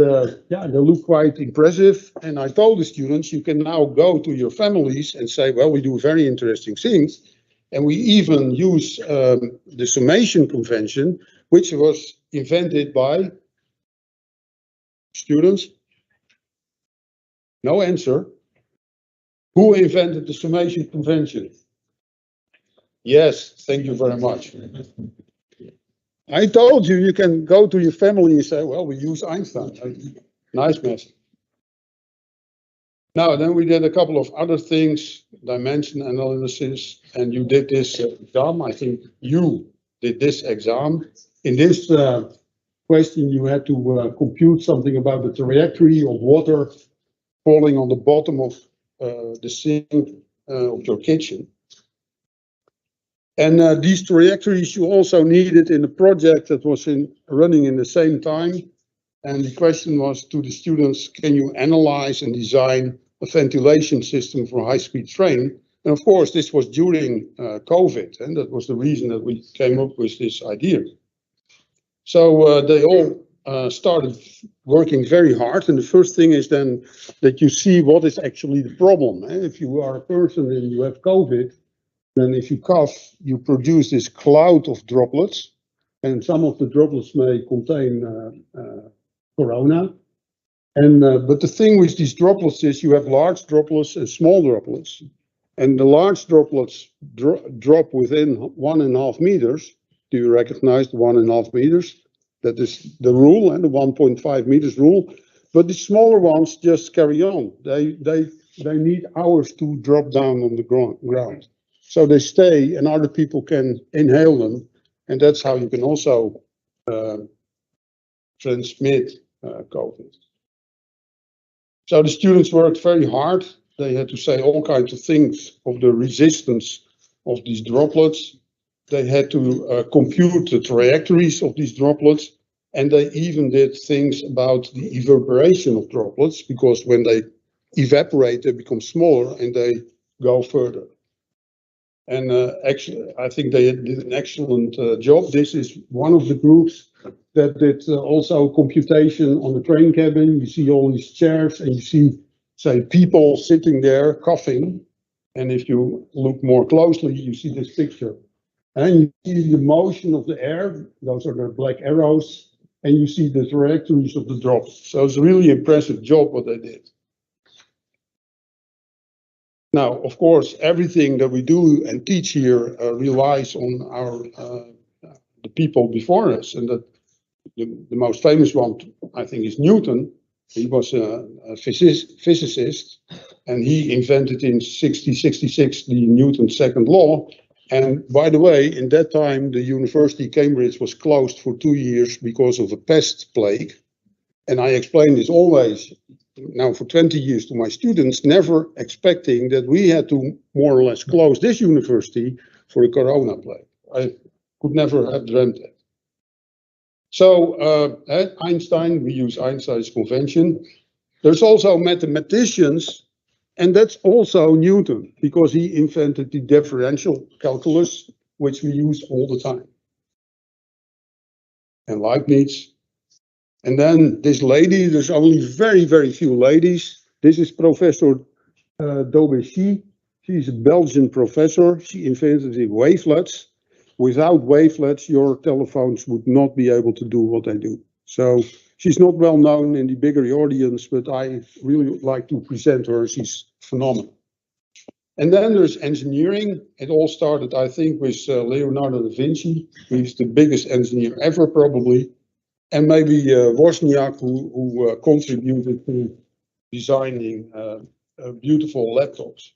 yeah, they look quite impressive. And I told the students, you can now go to your families and say, well, we do very interesting things. And we even use the summation convention, which was invented by students. No answer. Who invented the summation convention? Yes, thank you very much. I told you, you can go to your family and say, well, we use Einstein. Nice message. Now, then we did a couple of other things, dimension analysis, and you did this exam. I think you did this exam. In this question, you had to compute something about the trajectory of water falling on the bottom of the sink of your kitchen. And these trajectories you also needed in a project that was running in the same time. And the question was to the students, can you analyze and design a ventilation system for a high-speed train? And of course, this was during COVID, and that was the reason that we came up with this idea. So they all started working very hard. And the first thing is then that you see what is actually the problem. If you are a person and you have COVID, then if you cough, you produce this cloud of droplets. And some of the droplets may contain corona. And but the thing with these droplets is you have large droplets and small droplets. And the large droplets drop within 1.5 meters. Do you recognize the 1.5 meters? That is the rule, and the 1.5 meters rule. But the smaller ones just carry on. They need hours to drop down on the ground. So they stay, and other people can inhale them, and that's how you can also transmit COVID. So the students worked very hard. They had to say all kinds of things of the resistance of these droplets. They had to compute the trajectories of these droplets, and they even did things about the evaporation of droplets, because when they evaporate, they become smaller and they go further. And actually, I think they did an excellent job. This is one of the groups that did also computation on the train cabin. You see all these chairs, and you see, say, people sitting there coughing. And if you look more closely, you see this picture. And you see the motion of the air. Those are the black arrows. And you see the trajectories of the drops. So it's a really impressive job what they did. Now, of course, everything that we do and teach here relies on the people before us. And that the most famous one, I think, is Newton. He was a physicist, and he invented in 1666 the Newton's second law. And by the way, in that time, the University of Cambridge was closed for 2 years because of a pest plague. And I explain this always now for 20 years to my students, never expecting that we had to more or less close this university for a corona plague. I could never have dreamt that. So at Einstein, we use Einstein's convention. There's also mathematicians, and that's also Newton, because he invented the differential calculus, which we use all the time. And Leibniz. And then this lady, there's only very, very few ladies. This is Professor Daubechy. She's a Belgian professor. She invented the wavelets. Without wavelets, your telephones would not be able to do what they do. So she's not well known in the bigger audience, but I really like to present her. She's phenomenal. And then there's engineering. It all started, I think, with Leonardo da Vinci. He's the biggest engineer ever, probably. And maybe Wozniak, who contributed to designing beautiful laptops.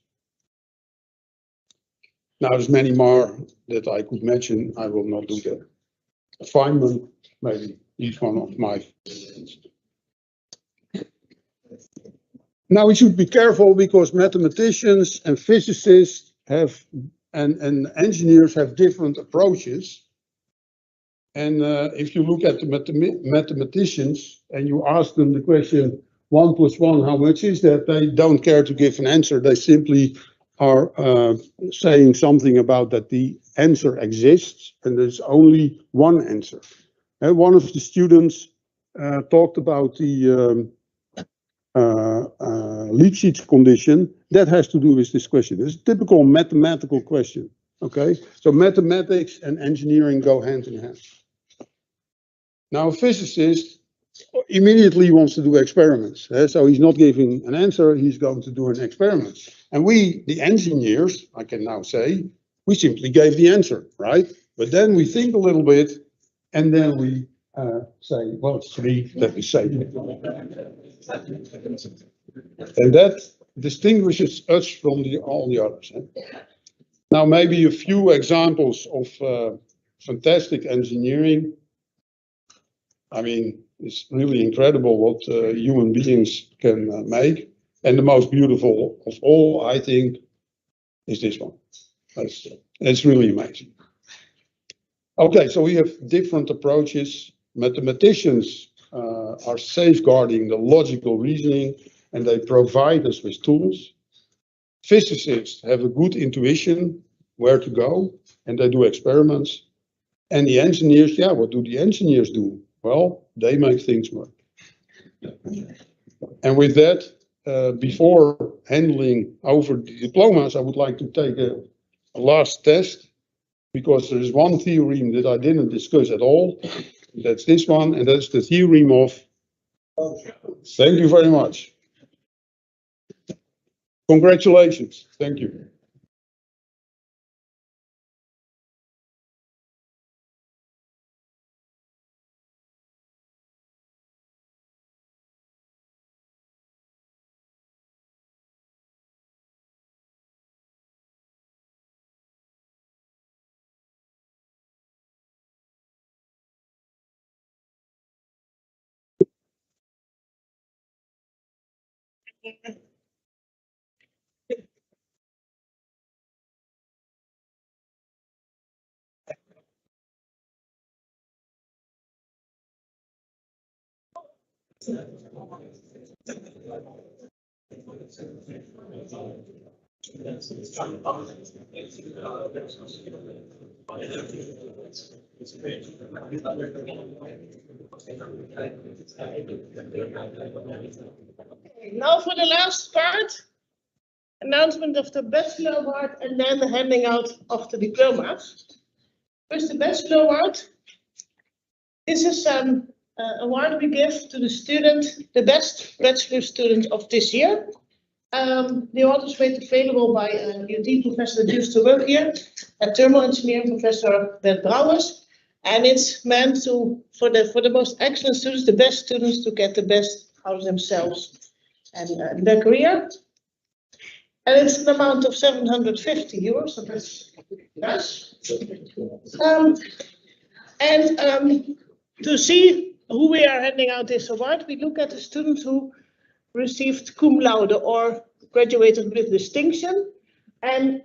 Now, there's many more that I could mention. I will not do that. Feynman, maybe he's one of my favorites. Now, we should be careful because mathematicians and physicists have, and engineers have different approaches. And if you look at the mathematicians and you ask them the question, 1 + 1, how much is that? They don't care to give an answer. They simply are saying something about that the answer exists and there's only one answer. And one of the students talked about the Lipschitz condition. That has to do with this question. It's a typical mathematical question. Okay, so mathematics and engineering go hand in hand. Now, a physicist immediately wants to do experiments. So he's not giving an answer, he's going to do an experiment. And we, the engineers, I can now say, we simply gave the answer, right? But then we think a little bit, and then we say, well, it's 3, let me say. And that distinguishes us from all the others. Now, maybe a few examples of fantastic engineering. I mean, it's really incredible what human beings can make. And the most beautiful of all, I think, is this one. It's really amazing. Okay, so we have different approaches. Mathematicians are safeguarding the logical reasoning, and they provide us with tools. Physicists have a good intuition where to go, and they do experiments. And the engineers, yeah, what do the engineers do? Well, they make things work. And with that, before handing over the diplomas, I would like to take a last test, because there is one theorem that I didn't discuss at all. That's this one, and that's the theorem of Thank you very much. Congratulations. Thank you. Now for the last part, announcement of the Bachelor Award and then the handing out of the diplomas. First, the Bachelor Award. This is an award we give to the student, the best bachelor student of this year. The award is made available by UD professor that used to work here, a thermal engineering professor Bert Brouwers, and it's meant to for the most excellent students, the best students, to get the best out of themselves and their career. And it's an amount of €750, so that's nice. To see who we are handing out this award, we look at the students who received cum laude or graduated with distinction. And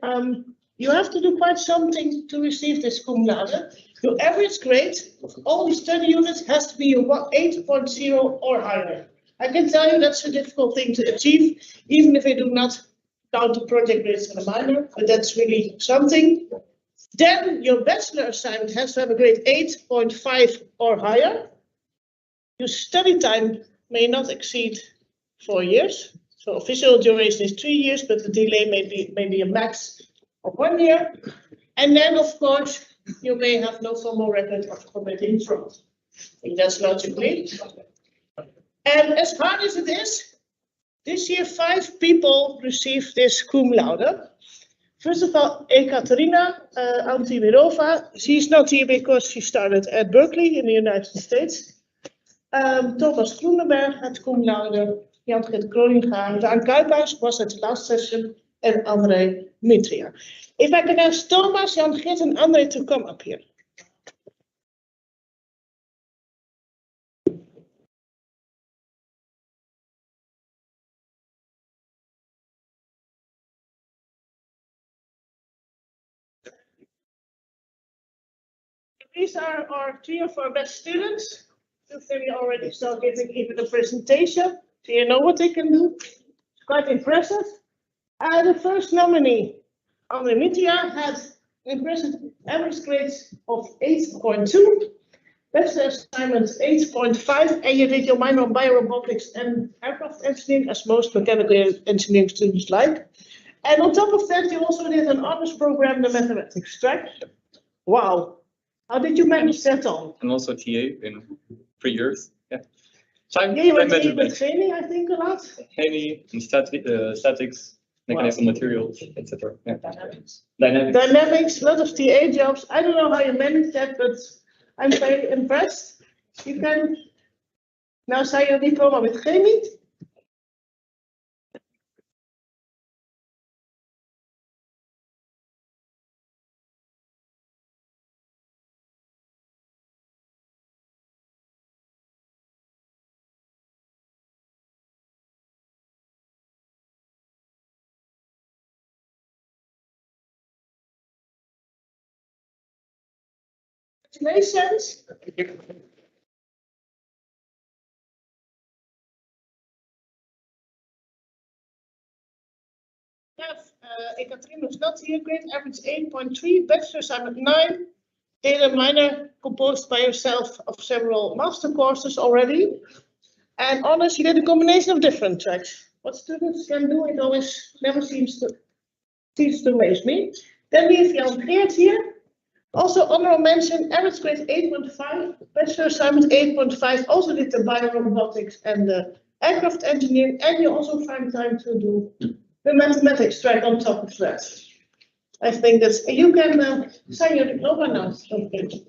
you have to do quite something to receive this cum laude. Your average grade of all the study units has to be a 8.0 or higher. I can tell you that's a difficult thing to achieve, even if I do not count the project grades and the minor, but that's really something. Then your bachelor assignment has to have a grade 8.5 or higher. Your study time may not exceed 4 years. So official duration is 3 years, but the delay may be a max of 1 year. And then, of course, you may have no formal record of committing fraud. I think that's logically. And as hard as it is, this year 5 people received this cum laude. First of all, Ekaterina Antimirova. She's not here because she started at Berkeley in the United States. Thomas Groenenberg had cum laude. Jan-Gert Kroninga, Daan Kuiphuis was at the last session, and André Mitria. If I can ask Thomas, Jan-Gert, and André to come up here. These are our 3 or 4 best students. We already start giving even a presentation. Do you know what they can do? It's quite impressive. The first nominee, André Mitria, had impressive average grades of 8.2, bachelor assignment 8.5, and you did your minor in biorobotics and aircraft engineering, as most mechanical engineering students like. And on top of that, you also did an honors program, the mathematics track. Wow. How did you manage that on? I'm also TA in 3 years. Yeah. Yeah, you were TA with Genie, I think, a lot. Genie and statics, mechanical materials, etc. Yeah. Dynamics. Dynamics. Dynamics, a lot of TA jobs. I don't know how you manage that, but I'm very impressed. You can now sign your diploma with Chemie. Congratulations. Ekaterina was not here, grade average 8.3, bachelor assignment 9, did a minor composed by yourself of several master courses already. And honors, you did a combination of different tracks. What students can do, it always never seems to amaze me. Then we have Jan-Geert here. Also honorable mention, average grade 8.5, bachelor assignment 8.5, also did the biorobotics and the aircraft engineering, and you also find time to do the mathematics track on top of that. I think that's, you can sign your diploma now. Okay.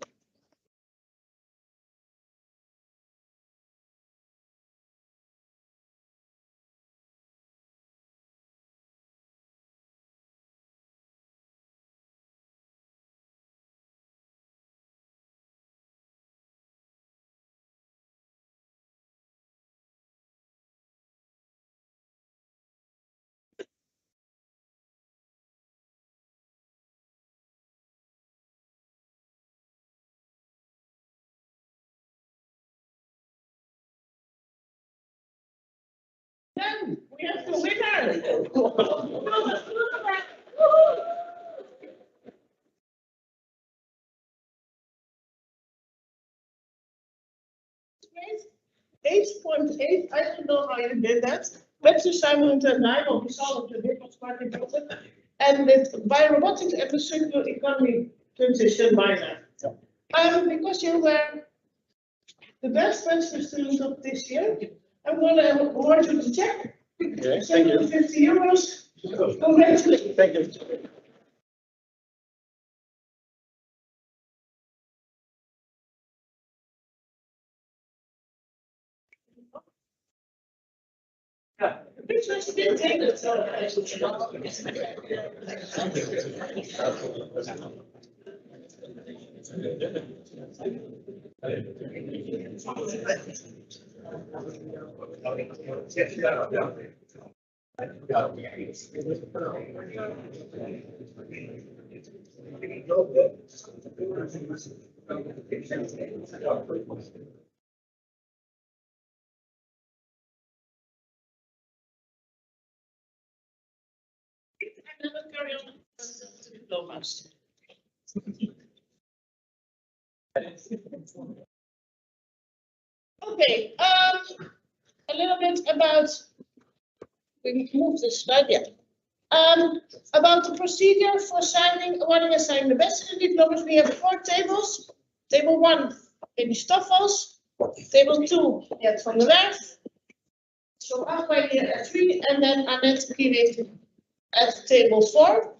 Then we have the winner. 8.8, I don't know how you did that. Met assignment and I will be solved the was quite important. And with by robotics and the circular economy transition by that. Because you were the best transfer student of this year, I'm gonna award you the check. Okay, thank you. 50 euros. Congratulations. Thank you. Which was a bit tailored, so and then we'll carry on to diplomas. Okay, a little bit about, we move this slide yet. About the procedure for signing, awarding and signing the bachelor diplomas, we have 4 tables. Table 1, Amy Stoffels. Table 2, Jet van der Werf. So halfway here at 3, and then Annette Kiewit at table 4.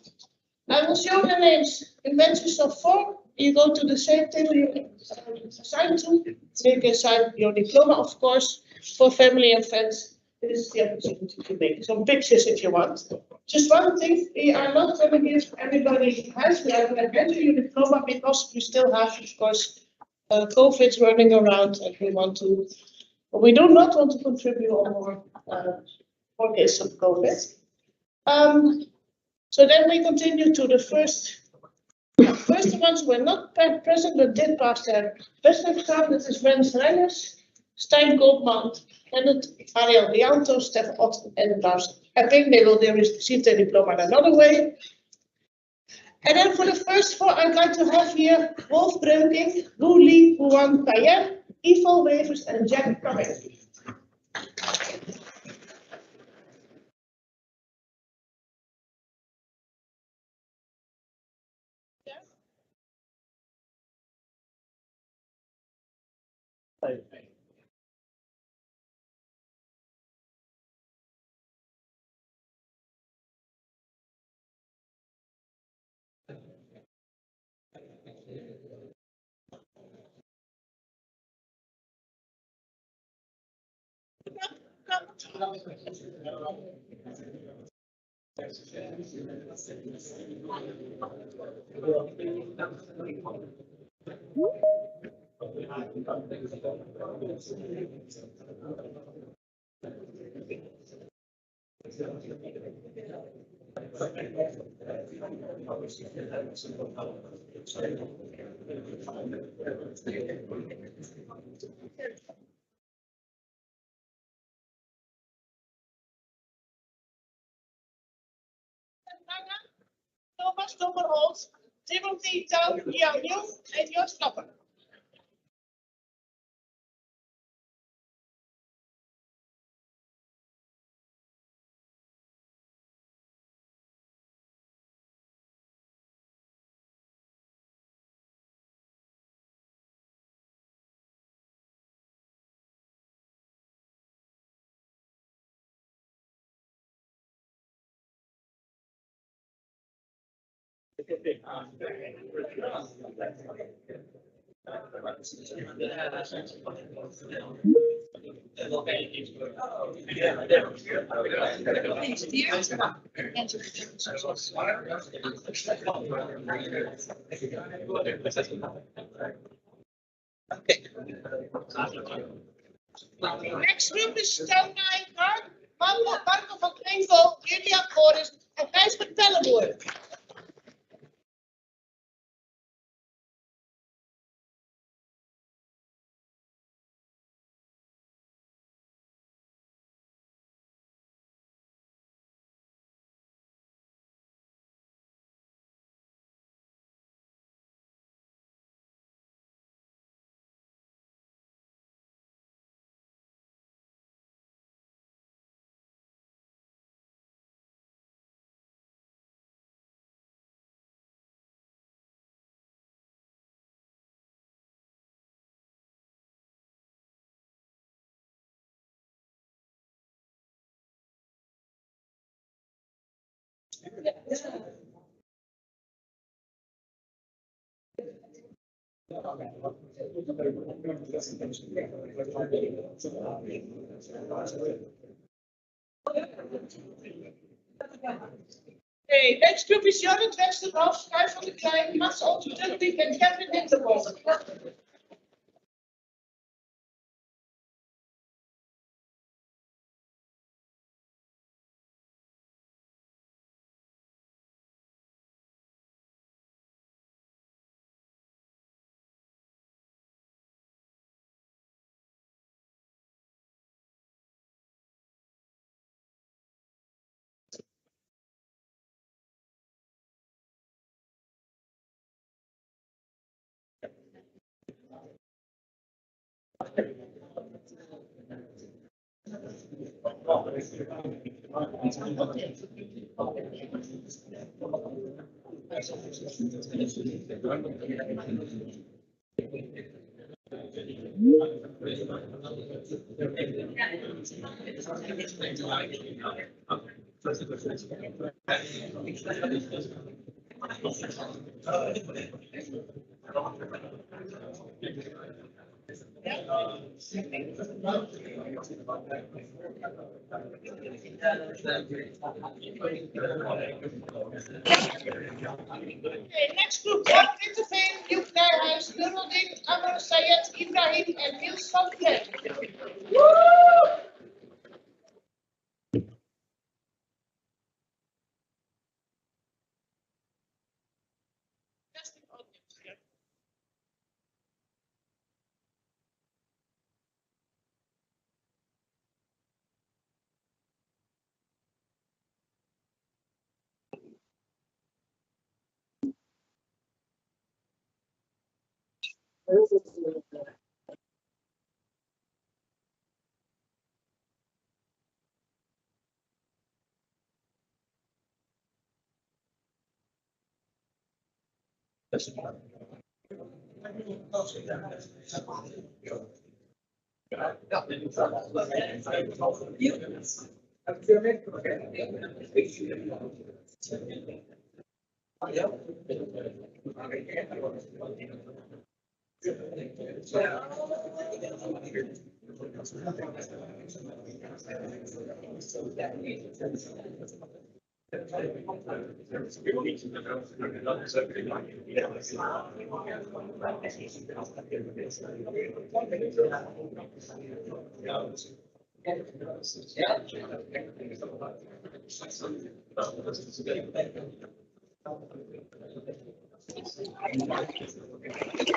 I will show the names in benches of 4. You go to the same table you assigned to. You can sign your diploma, of course, for family and friends. This is the opportunity to make some pictures if you want. Just one thing, we are not going to give everybody hands. We are going to enter your diploma because we still have, of course, COVID running around, and we want to. We do not want to contribute on more cases of COVID. So then we continue to the first ones who were not present but did pass their bachelor exam. This is Rens Reiners, Stijn Goldman, Kenneth Ariel Rianto, Stef Ott, and Lars Epping. They will receive their diploma in another way. And then for the first 4, I'd like to have here Wolf Breunking, Wu Li, Huan Kayer, Ivo Wevers, and Jack Cumming. Thomas Dommerholt, Timothy Touw, Jan Jong, and Joost Klapper. Next group is Stone Marco van Knevel, Julia Boris en Gijs van Tellenboer. Okay, next group is Jorrit Westerhof, Schuif van de Klein, Mats Olsen-Tulpink en Kevin Hinterboom. Okay, next group, Jan Winterveen, Joep Nijhuis, Nuruddin, Amr Sayed, Ibrahim en Niels van Vleet.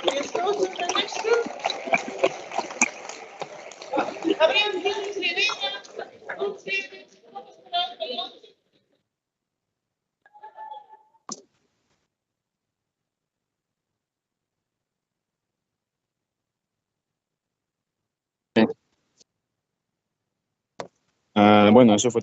Let's go to the next group. Gabriel, Gilles, Rivera, Goed David, Bueno, eso fue.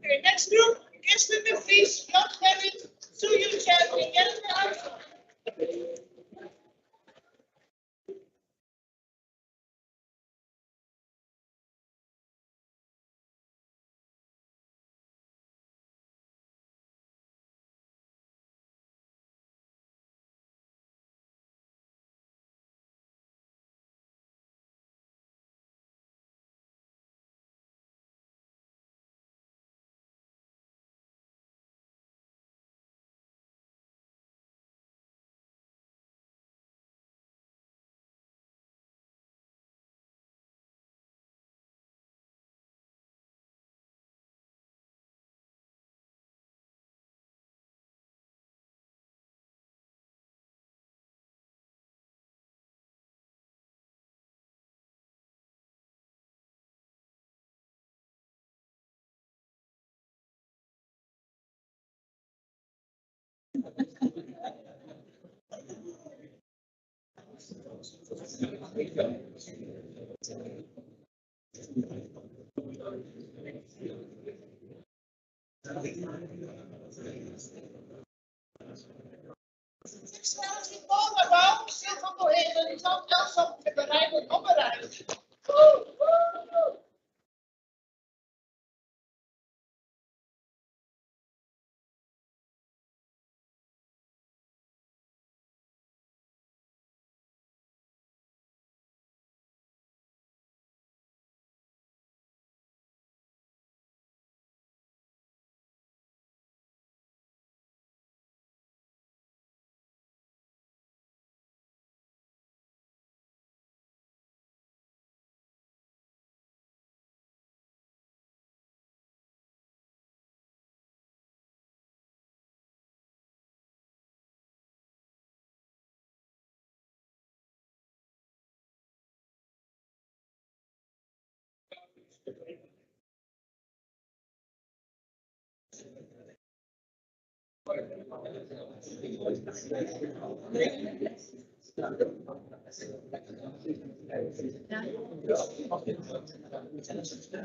Okay, next group, Kirsten de Vries, Jan Gerrit, Sue Yuchen, and Jennifer Armstrong. Stel je voor, maar waarom zit er nog in? Ik zal het zelfs op de bereiden opbereiden. En dan is het.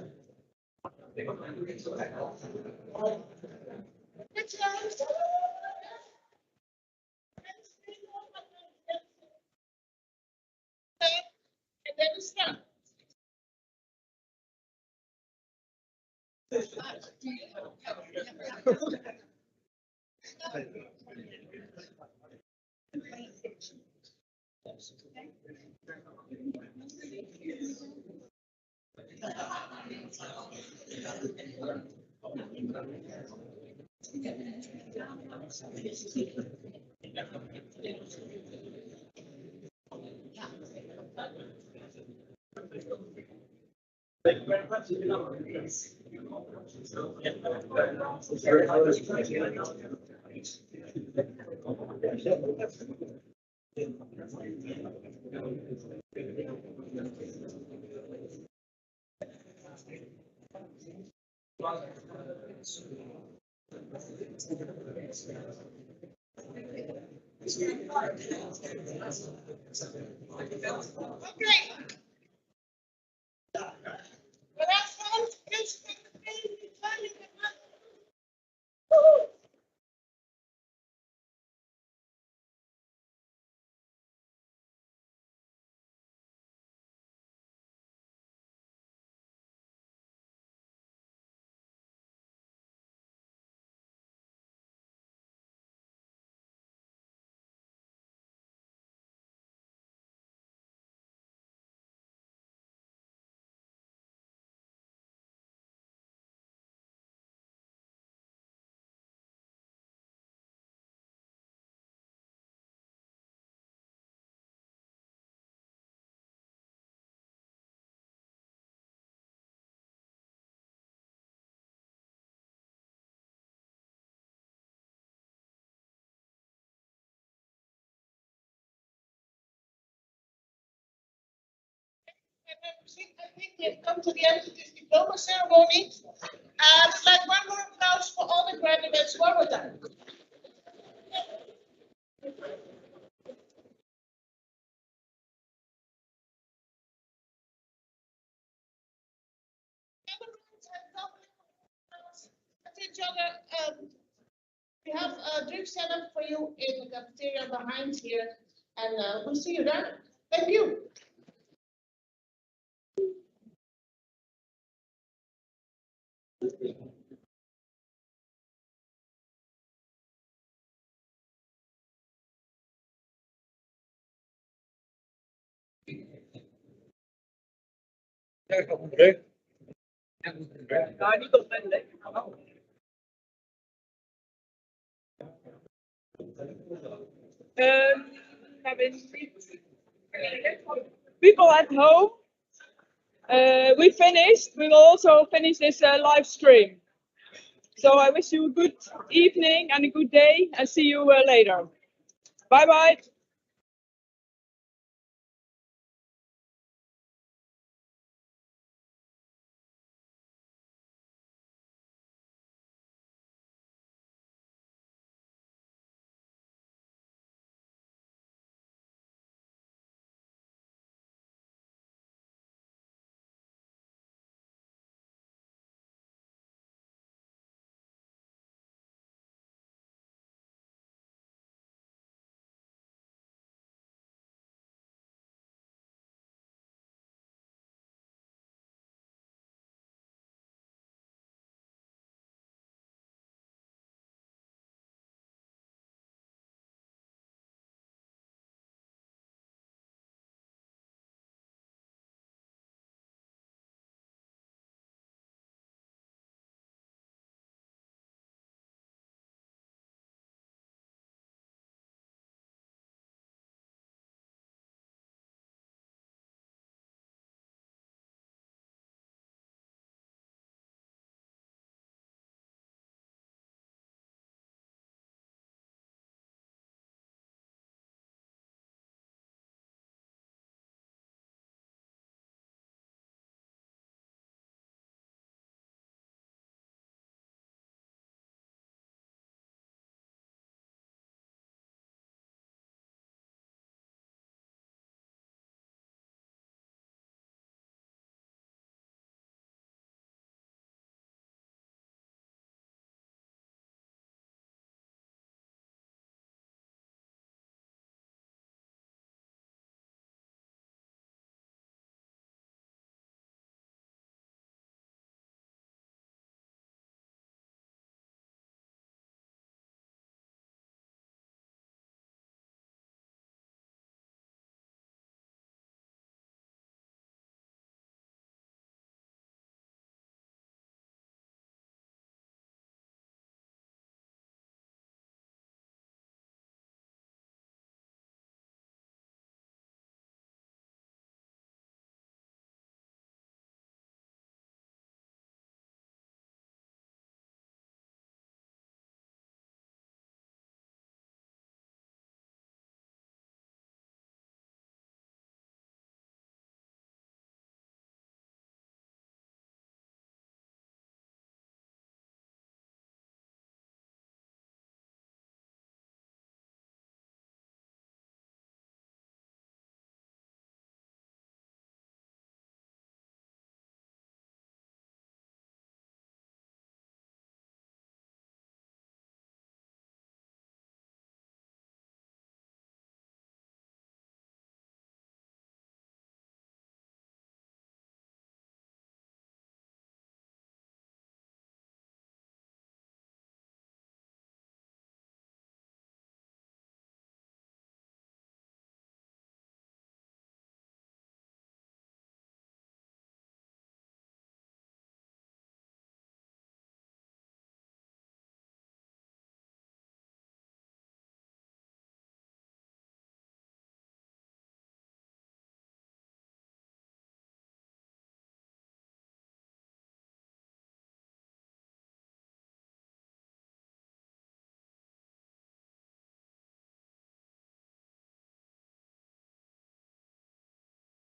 Okay. I think we've come to the end of this diploma ceremony. I'd like one more applause for all the graduates one more time. Each other, we have a drink set up for you in the cafeteria behind here, and we'll see you there. Thank you. People at home, we finished. We will also finish this live stream. So I wish you a good evening and a good day, and see you later. Bye bye.